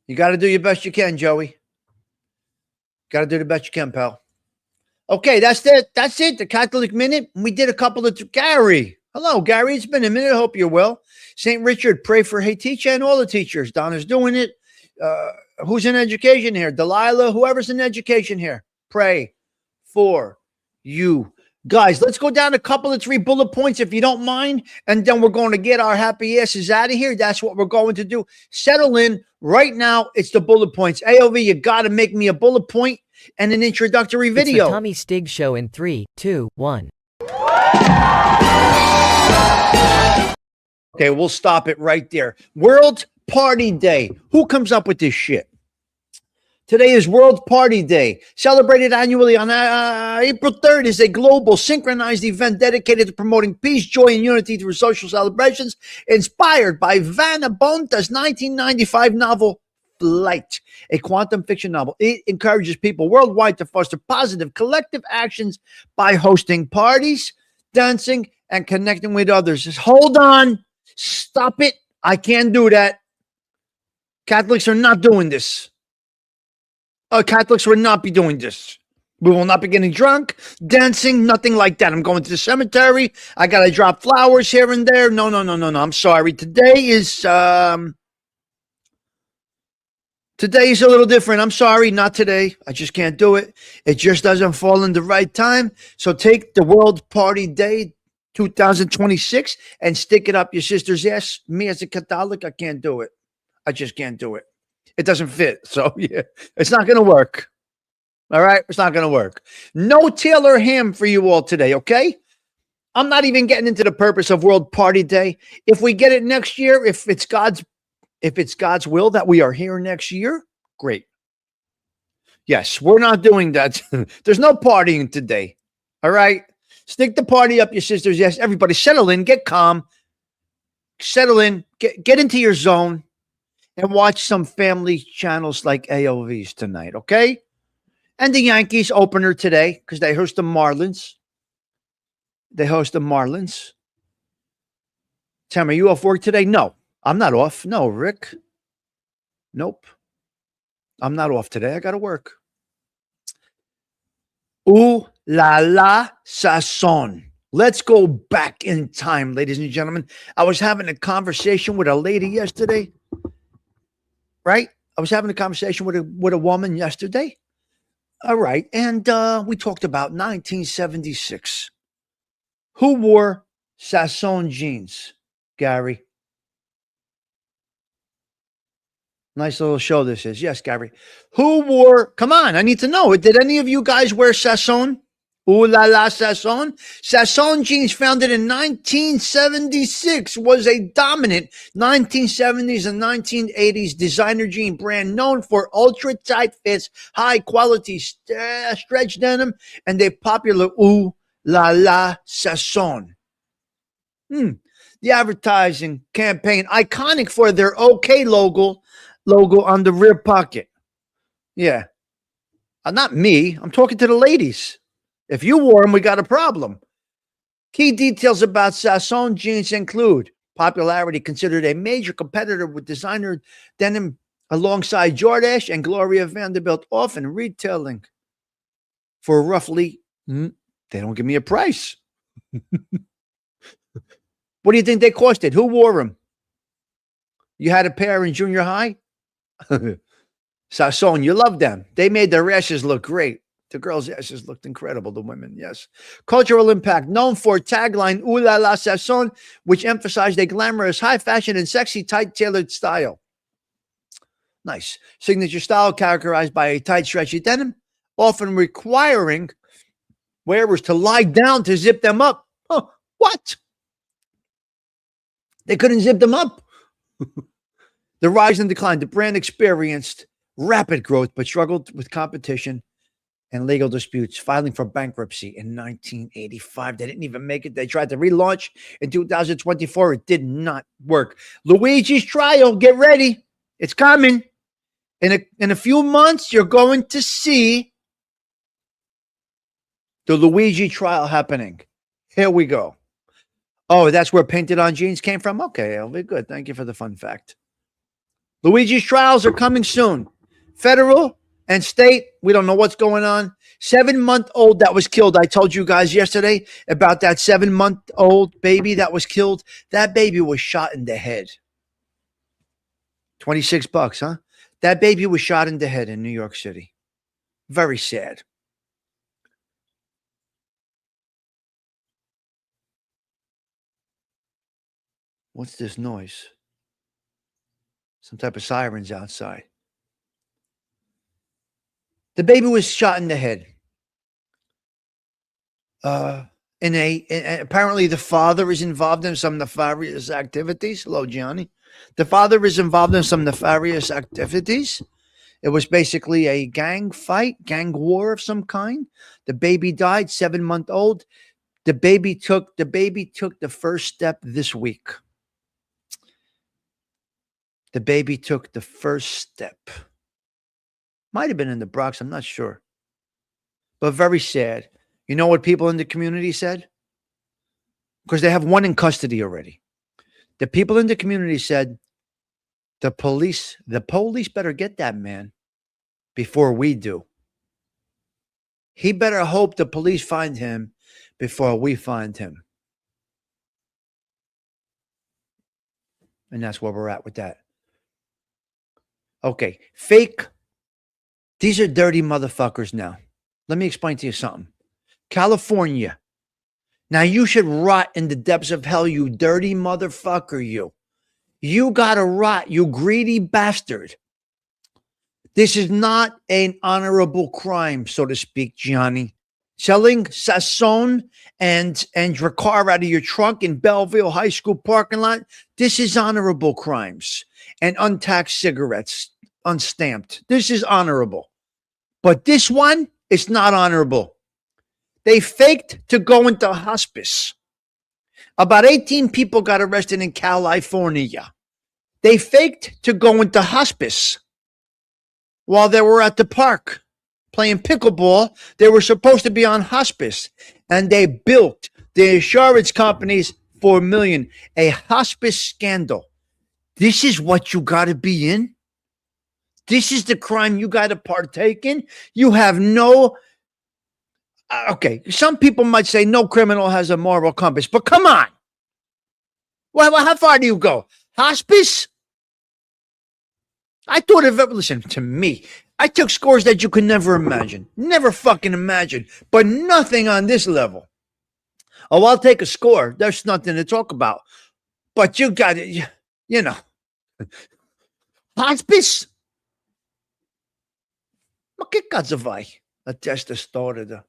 You got to do your best you can, Joey. Got to do the best you can, pal. Okay, that's it. That's it. The Catholic Minute. We did a couple of... Gary. Hello, Gary. It's been a minute. I hope you're well. St. Richard, pray for Hey Teacher and all the teachers. Donna's doing it. Who's in education here? Delilah, whoever's in education here. Pray for you. Guys, let's go down a couple of 3 bullet points if you don't mind, and then we're going to get our happy asses out of here. That's what we're going to do. Settle in. Right now, it's the bullet points. AOV, you got to make me a bullet point and an introductory It's the video. Tommy Stigs Show in 3, 2, 1. Okay, we'll stop it right there. World Party Day. Who comes up with this shit? Today is World Party Day, celebrated annually on April 3rd. Is a global synchronized event dedicated to promoting peace, joy, and unity through social celebrations, inspired by Vanna Bonta's 1995 novel Flight, a quantum fiction novel. It encourages people worldwide to foster positive collective actions by hosting parties, dancing, and connecting with others. Just hold on. Stop it. I can't do that. Catholics are not doing this. Catholics will not be doing this. We will not be getting drunk, dancing, nothing like that. I'm going to the cemetery. I got to drop flowers here and there. No. I'm sorry. Today is a little different. I'm sorry. Not today. I just can't do it. It just doesn't fall in the right time. So take the World Party Day 2026 and stick it up your sister's ass. Me as a Catholic, I can't do it. I just can't do it. It doesn't fit. So, yeah, it's not going to work. All right? It's not going to work. No Taylor ham for you all today, okay? I'm not even getting into the purpose of World Party Day. If we get it next year, if it's God's will that we are here next year, great. Yes, we're not doing that. There's no partying today. All right? Stick the party up your sisters. Yes, everybody settle in, get calm. Settle in, get into your zone. And watch some family channels like AOV's tonight, okay? And the Yankees opener today because they host the Marlins. Tim, are you off work today? No, I'm not off. No, Rick. Nope. I'm not off today. I got to work. Ooh la la sazon. Let's go back in time, ladies and gentlemen. I was having a conversation with a lady yesterday. Right? I was having a conversation with a woman yesterday. All right. And we talked about 1976. Who wore Sasson jeans, Gary? Nice little show this is. Yes, Gary. Who wore, come on, I need to know. Did any of you guys wear Sasson? Ooh la la Sasson. Sasson jeans, founded in 1976, was a dominant 1970s and 1980s designer jean brand known for ultra tight fits, high quality stretch denim, and a popular Ooh la la Sasson. The advertising campaign, iconic for their OK logo on the rear pocket. Yeah. Not me. I'm talking to the ladies. If you wore them, we got a problem. Key details about Sasson jeans include popularity, considered a major competitor with designer denim alongside Jordache and Gloria Vanderbilt, often retailing for roughly, they don't give me a price. What do you think they costed? Who wore them? You had a pair in junior high? Sasson, you love them. They made their asses look great. The girls' asses looked incredible, the women, yes. Cultural impact, known for tagline Ooh la la Sasson, which emphasized a glamorous, high fashion, and sexy, tight tailored style. Nice. Signature style characterized by a tight, stretchy denim, often requiring wearers to lie down to zip them up. Oh, what? They couldn't zip them up. The rise and decline. The brand experienced rapid growth, but struggled with competition and legal disputes, filing for bankruptcy in 1985. They didn't even make it. They tried to relaunch in 2024. It did not work. Luigi's trial. Get ready. It's coming. In a few months, you're going to see the Luigi trial happening. Here we go. Oh, that's where painted on jeans came from? Okay, I'll be good. Thank you for the fun fact. Luigi's trials are coming soon. Federal and state, we don't know what's going on. 7-month-old that was killed. I told you guys yesterday about that 7-month-old baby that was killed. That baby was shot in the head. $26, huh? That baby was shot in the head in New York City. Very sad. What's this noise? Some type of sirens outside. The baby was shot in the head. Apparently the father is involved in some nefarious activities. Hello, Johnny. The father is involved in some nefarious activities. It was basically a gang fight, gang war of some kind. The baby died, 7-month-old. The baby took the first step this week. The baby took the first step. Might have been in the Bronx, I'm not sure. But very sad. You know what people in the community said? Because they have one in custody already. The people in the community said, the police better get that man before we do. He better hope the police find him before we find him. And that's where we're at with that. Okay, fake. These are dirty motherfuckers now. Let me explain to you something. California. Now you should rot in the depths of hell, you dirty motherfucker, you. You gotta rot, you greedy bastard. This is not an honorable crime, so to speak, Gianni. Selling Sasson and Dracar out of your trunk in Belleville High School parking lot, this is honorable crimes. And untaxed cigarettes, unstamped. This is honorable. But this one is not honorable. They faked to go into hospice. About 18 people got arrested in California. They faked to go into hospice while they were at the park playing pickleball. They were supposed to be on hospice, and they built the insurance companies for $1 million. A hospice scandal. This is what you got to be in. This is the crime you got to partake in. You have no. Okay, some people might say no criminal has a moral compass, but come on. Well, how far do you go? Hospice? I thought of it. Listen to me. I took scores that you could never imagine. Never fucking imagine. But nothing on this level. Oh, I'll take a score. There's nothing to talk about. But you got it, you know. Hospice? Ma che cazzo vai? La testa storta.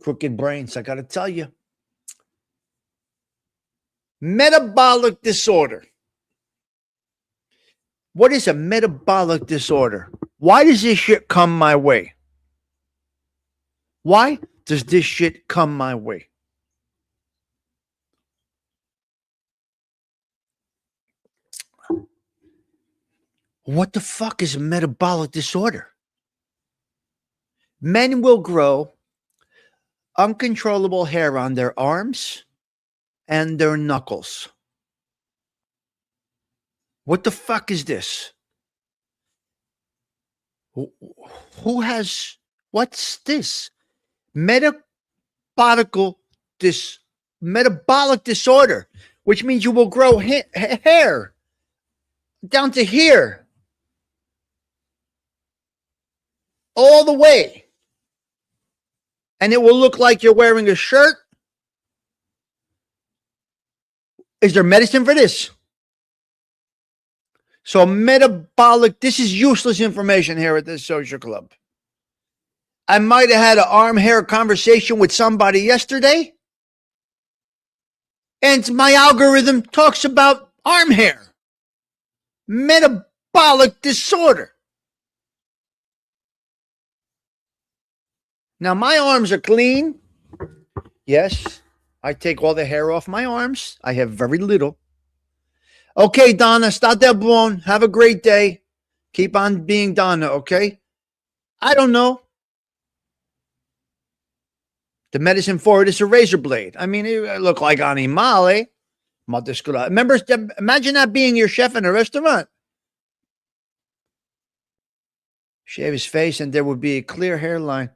Crooked brains, I got to tell you. Metabolic disorder. What is a metabolic disorder? Why does this shit come my way? Why does this shit come my way? What the fuck is a metabolic disorder? Men will grow uncontrollable hair on their arms and their knuckles. What the fuck is this? Who has, what's this? Metabolic disorder, which means you will grow hair down to here. All the way. And it will look like you're wearing a shirt. Is there medicine for this? So metabolic, this is useless information here at this social club. I might have had an arm hair conversation with somebody yesterday. And my algorithm talks about arm hair. Metabolic disorder. Now, my arms are clean. Yes, I take all the hair off my arms. I have very little. Okay, Donna, state buon. Have a great day. Keep on being Donna, okay? I don't know. The medicine for it is a razor blade. I mean, it look like animal, eh? Remember, imagine that being your chef in a restaurant. Shave his face and there would be a clear hairline.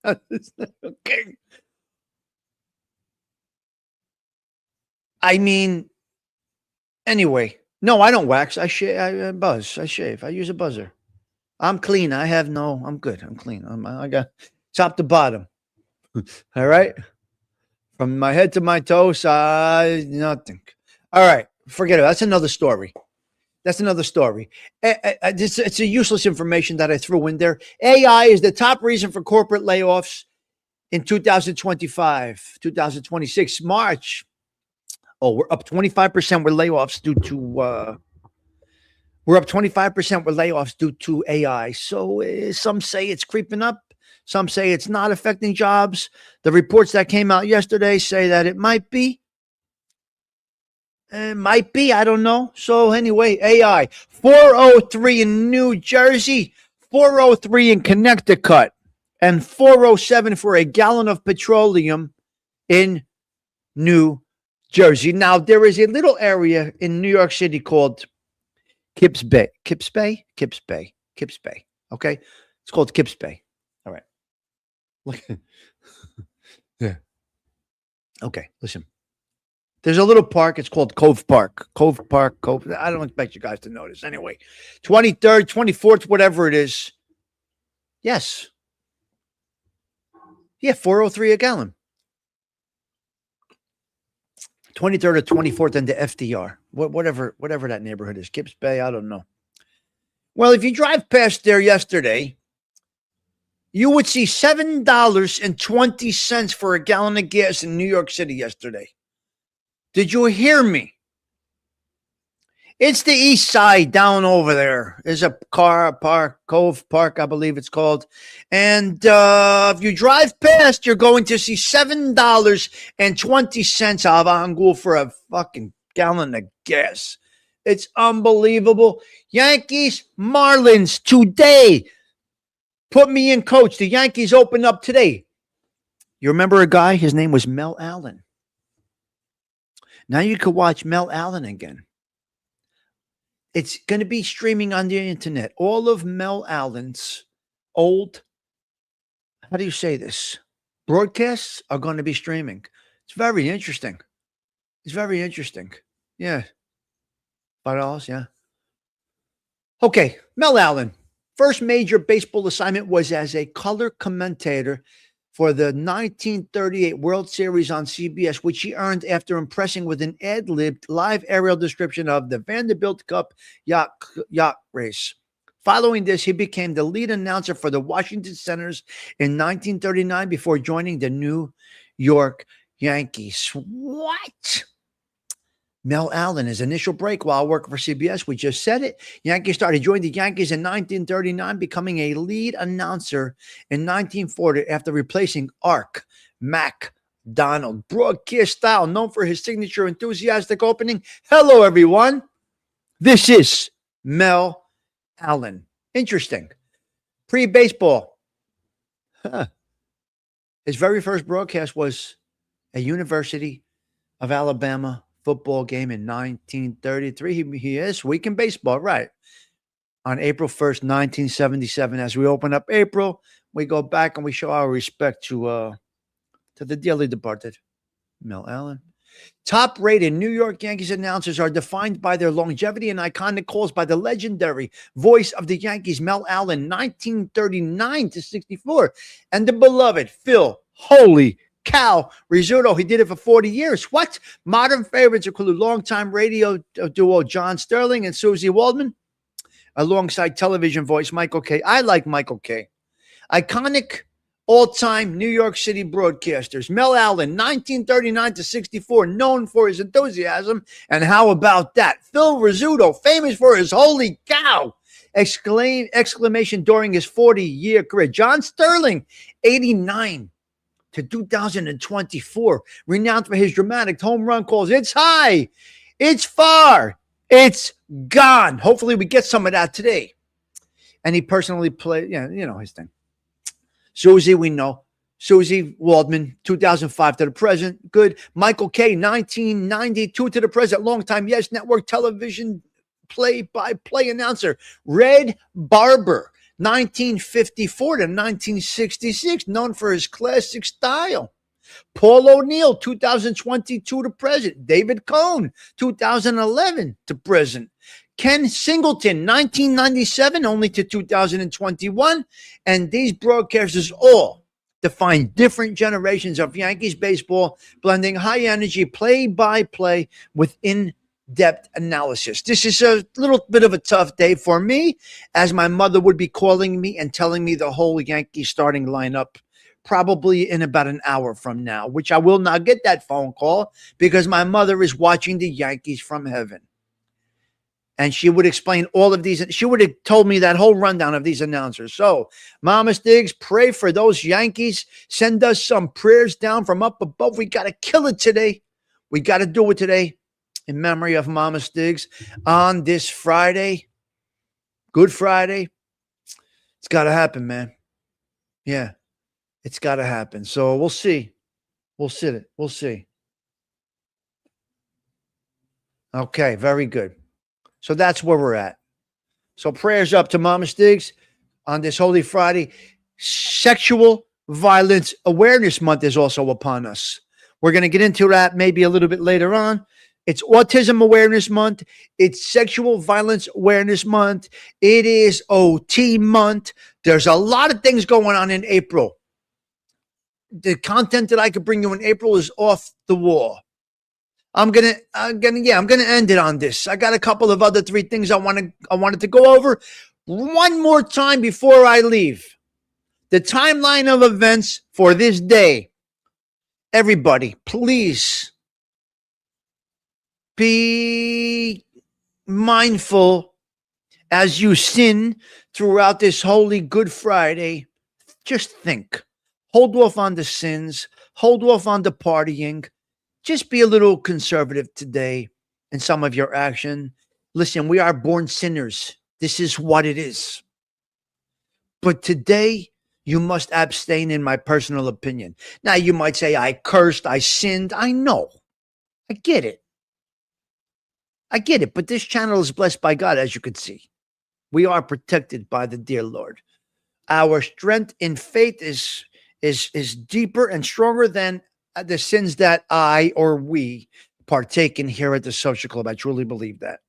Okay. I mean, anyway, no, I don't wax. I shave. I buzz. I shave. I use a buzzer. I'm clean. I'm good. I'm clean. I got top to bottom. All right. From my head to my toes, nothing. All right. Forget it. That's another story. That's another story. It's a useless information that I threw in there. AI is the top reason for corporate layoffs in 2025, 2026, March. Oh, we're up 25% with layoffs due to we're up 25% with layoffs due to AI. So some say it's creeping up. Some say it's not affecting jobs. The reports that came out yesterday say that it might be. It might be. I don't know. So anyway, AI 403 in New Jersey, 403 in Connecticut, and 407 for a gallon of petroleum in New Jersey. Now, there is a little area in New York City called Kips Bay. Kips Bay? Kips Bay. Kips Bay. Okay? It's called Kips Bay. All right. Look. Yeah. Okay, listen. There's a little park. It's called Cove Park. Cove Park. Cove. I don't expect you guys to notice. Anyway, 23rd, 24th, whatever it is. Yes. Yeah, 403 a gallon. 23rd or 24th into FDR. Whatever that neighborhood is. Kips Bay, I don't know. Well, if you drive past there yesterday, you would see $7.20 for a gallon of gas in New York City yesterday. Did you hear me? It's the east side down over there. There's a car park, Cove Park, I believe it's called. And if you drive past, you're going to see $7.20 avant for a fucking gallon of gas. It's unbelievable. Yankees, Marlins today. Put me in, coach. The Yankees open up today. You remember a guy? His name was Mel Allen. Now you could watch Mel Allen again. It's going to be streaming on the internet. All of Mel Allen's old, how do you say this? Broadcasts are going to be streaming. It's very interesting. It's very interesting. Yeah. $5, yeah. Okay, Mel Allen. First major baseball assignment was as a color commentator for the 1938 World Series on CBS, which he earned after impressing with an ad-libbed live aerial description of the Vanderbilt Cup yacht race. Following this, he became the lead announcer for the Washington Senators in 1939 before joining the New York Yankees. What? Mel Allen, his initial break while working for CBS, we just said it. Yankees started joining the Yankees in 1939, becoming a lead announcer in 1940 after replacing Ark MacDonald. Broadcast style, known for his signature enthusiastic opening. Hello, everyone. This is Mel Allen. Interesting. Pre-baseball. His very first broadcast was a University of Alabama football game in 1933. He is weak in baseball, right? On April 1st, 1977. As we open up April, we go back and we show our respect to the dearly departed Mel Allen. Top-rated New York Yankees announcers are defined by their longevity and iconic calls by the legendary voice of the Yankees, Mel Allen, 1939 to 64, and the beloved Phil Holy Cal Rizzuto. He did it for 40 years. What? Modern favorites include longtime radio duo John Sterling and Susie Waldman, alongside television voice Michael Kay. I like Michael Kay. Iconic all-time New York City broadcasters. Mel Allen, 1939 to 64, known for his enthusiasm. And how about that? Phil Rizzuto, famous for his holy cow exclamation during his 40-year career. John Sterling, 89 to 2024, renowned for his dramatic home run calls. It's high, it's far, it's gone. Hopefully we get some of that today. And he personally played, you know his thing. Susie, we know. Susie Waldman, 2005 to the present. Good. Michael Kay, 1992 to the present. Longtime Yes Network television play-by-play announcer. Red Barber, 1954 to 1966, known for his classic style. Paul O'Neill, 2022 to present. David Cohn, 2011 to present. Ken Singleton, 1997 only to 2021. And these broadcasters all define different generations of Yankees baseball, blending high energy play-by-play with in in-depth analysis. This is a little bit of a tough day for me, as my mother would be calling me and telling me the whole Yankee starting lineup probably in about an hour from now, which I will not get that phone call because my mother is watching the Yankees from heaven. And she would explain all of these. She would have told me that whole rundown of these announcers. So, Mama Stigs, pray for those Yankees. Send us some prayers down from up above. We got to kill it today. We got to do it today in memory of Mama Stigs on this Friday, Good Friday. It's got to happen, man. Yeah. It's got to happen. So we'll see. We'll see. Okay, very good. So that's where we're at. So prayers up to Mama Stigs on this Holy Friday. Sexual Violence Awareness Month is also upon us. We're going to get into that maybe a little bit later on. It's Autism Awareness Month. It's Sexual Violence Awareness Month. It is OT Month. There's a lot of things going on in April. The content that I could bring you in April is off the wall. I'm gonna end it on this. I got a couple of other 3 things I wanted to go over one more time before I leave. The timeline of events for this day. Everybody, please be mindful as you sin throughout this holy Good Friday. Just think. Hold off on the sins. Hold off on the partying. Just be a little conservative today in some of your action. Listen, we are born sinners. This is what it is. But today, you must abstain, in my personal opinion. Now, you might say, I cursed, I sinned. I know. I get it. But this channel is blessed by God, as you can see. We are protected by the dear Lord. Our strength in faith is deeper and stronger than the sins that I or we partake in here at the Social Club. I truly believe that.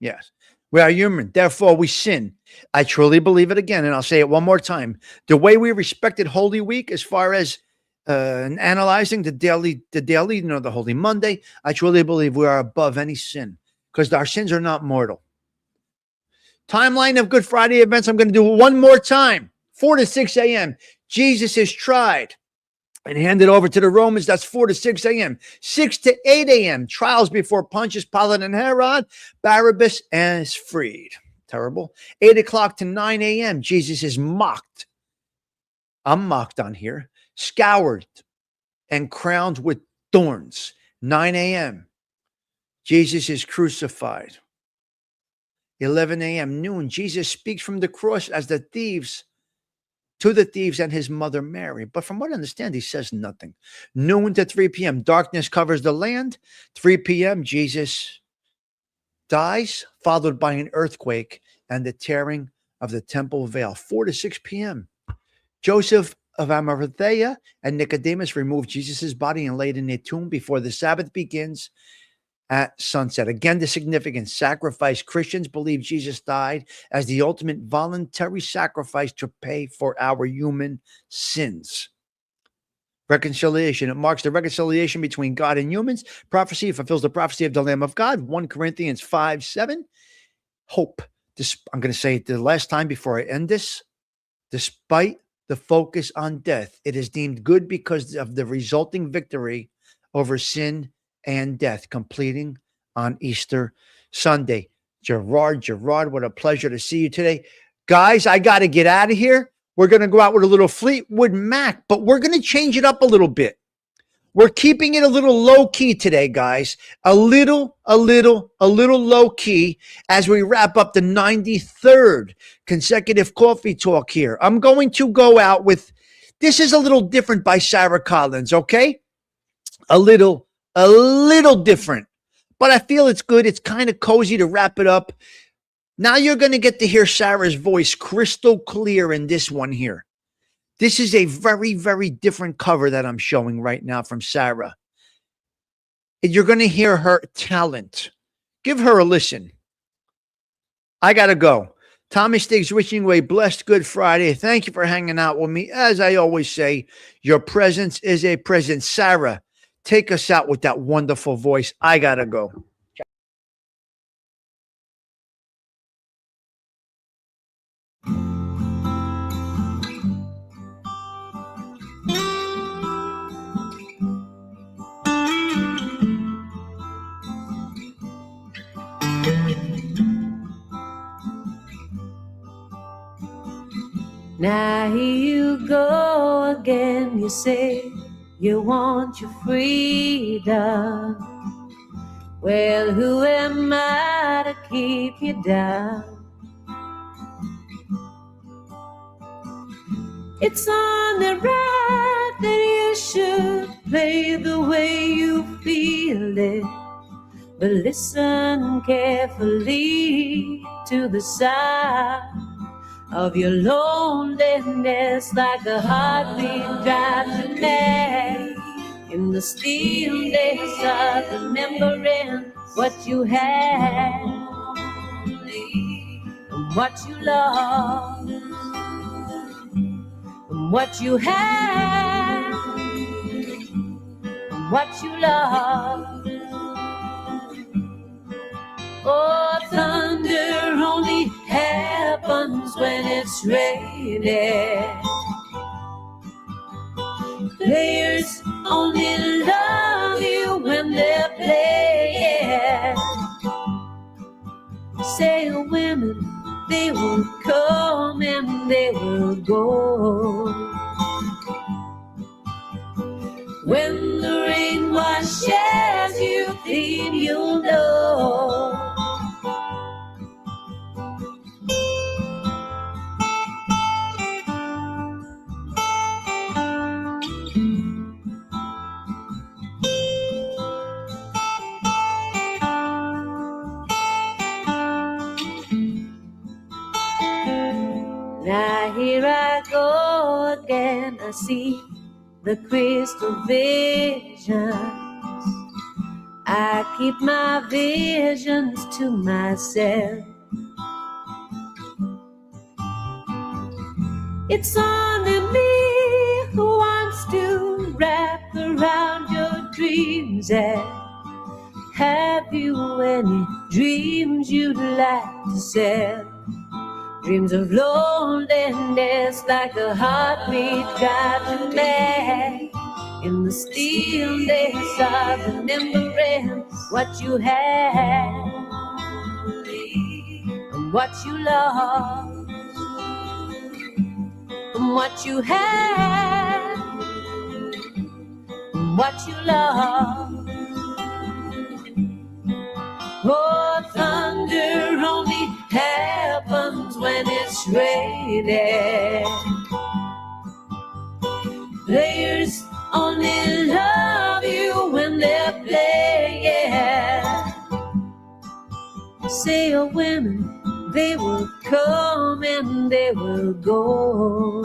Yes. We are human. Therefore, we sin. I truly believe it again, and I'll say it one more time. The way we respected Holy Week as far as analyzing the daily, the Holy Monday, I truly believe we are above any sin because our sins are not mortal. Timeline of Good Friday events. I'm going to do it one more time. 4 to 6 a.m. Jesus is tried and handed over to the Romans. That's 4 to 6 a.m. 6 to 8 a.m. Trials before Pontius Pilate and Herod. Barabbas is freed. Terrible. 8 o'clock to 9 a.m. Jesus is mocked. I'm mocked on here. Scoured and crowned with thorns. 9 a.m. Jesus is crucified. 11 a.m. noon. Jesus speaks from the cross as the thieves to the thieves and his mother Mary. But from what I understand, he says nothing. Noon to 3 p.m. Darkness covers the land. 3 p.m. Jesus dies, followed by an earthquake and the tearing of the temple veil. 4 to 6 p.m. Joseph of Arimathea and Nicodemus removed Jesus' body and laid in a tomb before the Sabbath begins at sunset. Again, the significance. Sacrifice. Christians believe Jesus died as the ultimate voluntary sacrifice to pay for our human sins. Reconciliation. It marks the reconciliation between God and humans. Prophecy. It fulfills the prophecy of the Lamb of God. 1 Corinthians 5:7. Hope. I'm going to say it the last time before I end this. Despite the focus on death, it is deemed good because of the resulting victory over sin and death, completing on Easter Sunday. Gerard, what a pleasure to see you today. Guys, I got to get out of here. We're going to go out with a little Fleetwood Mac, but we're going to change it up a little bit. We're keeping it a little low key today, guys. A little low key as we wrap up the 93rd consecutive coffee talk here. I'm going to go out with, this is a little different by Sarah Collins, okay? A little different, but I feel it's good. It's kind of cozy to wrap it up. Now you're going to get to hear Sarah's voice crystal clear in this one here. This is a very, very different cover that I'm showing right now from Sarah. And you're going to hear her talent. Give her a listen. I got to go. Tommy Stigs wishing you a blessed Good Friday. Thank you for hanging out with me. As I always say, your presence is a present. Sarah, take us out with that wonderful voice. I got to go. Now here you go again, you say you want your freedom. Well, who am I to keep you down? It's only right that you should play the way you feel it, but listen carefully to the sound of your loneliness, like a heartbeat drives you mad. In the stillness of remembering what you had and what you lost, and what you had and what you lost. Oh, thunder only happens when it's raining. Players only love you when they're playing. Say women, they will come and they will go. When the rain washes you clean, you'll know. Now here I go again, I see the crystal visions. I keep my visions to myself. It's only me who wants to wrap around your dreams. And have you any dreams you'd like to sell? Dreams of loneliness, like a heartbeat drives you mad. In the stillness of remembering what you had and what you lost, and what you had and what you lost. Oh, thunder only happens when it's raining. Players only love you when they're playing. Say women, they will come and they will go.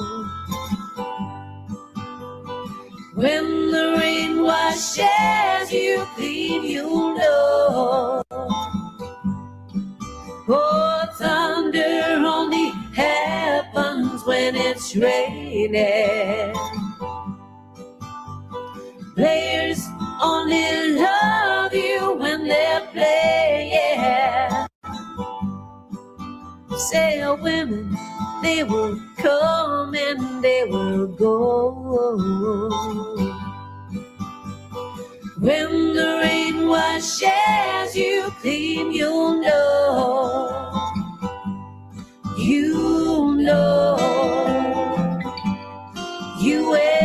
When the rain washes you clean, you'll know. Oh, thunder only happens when it's raining. Players only love you when they're playing. Say women, they will come and they will go. When the rain washes you clean, you'll know. You'll know.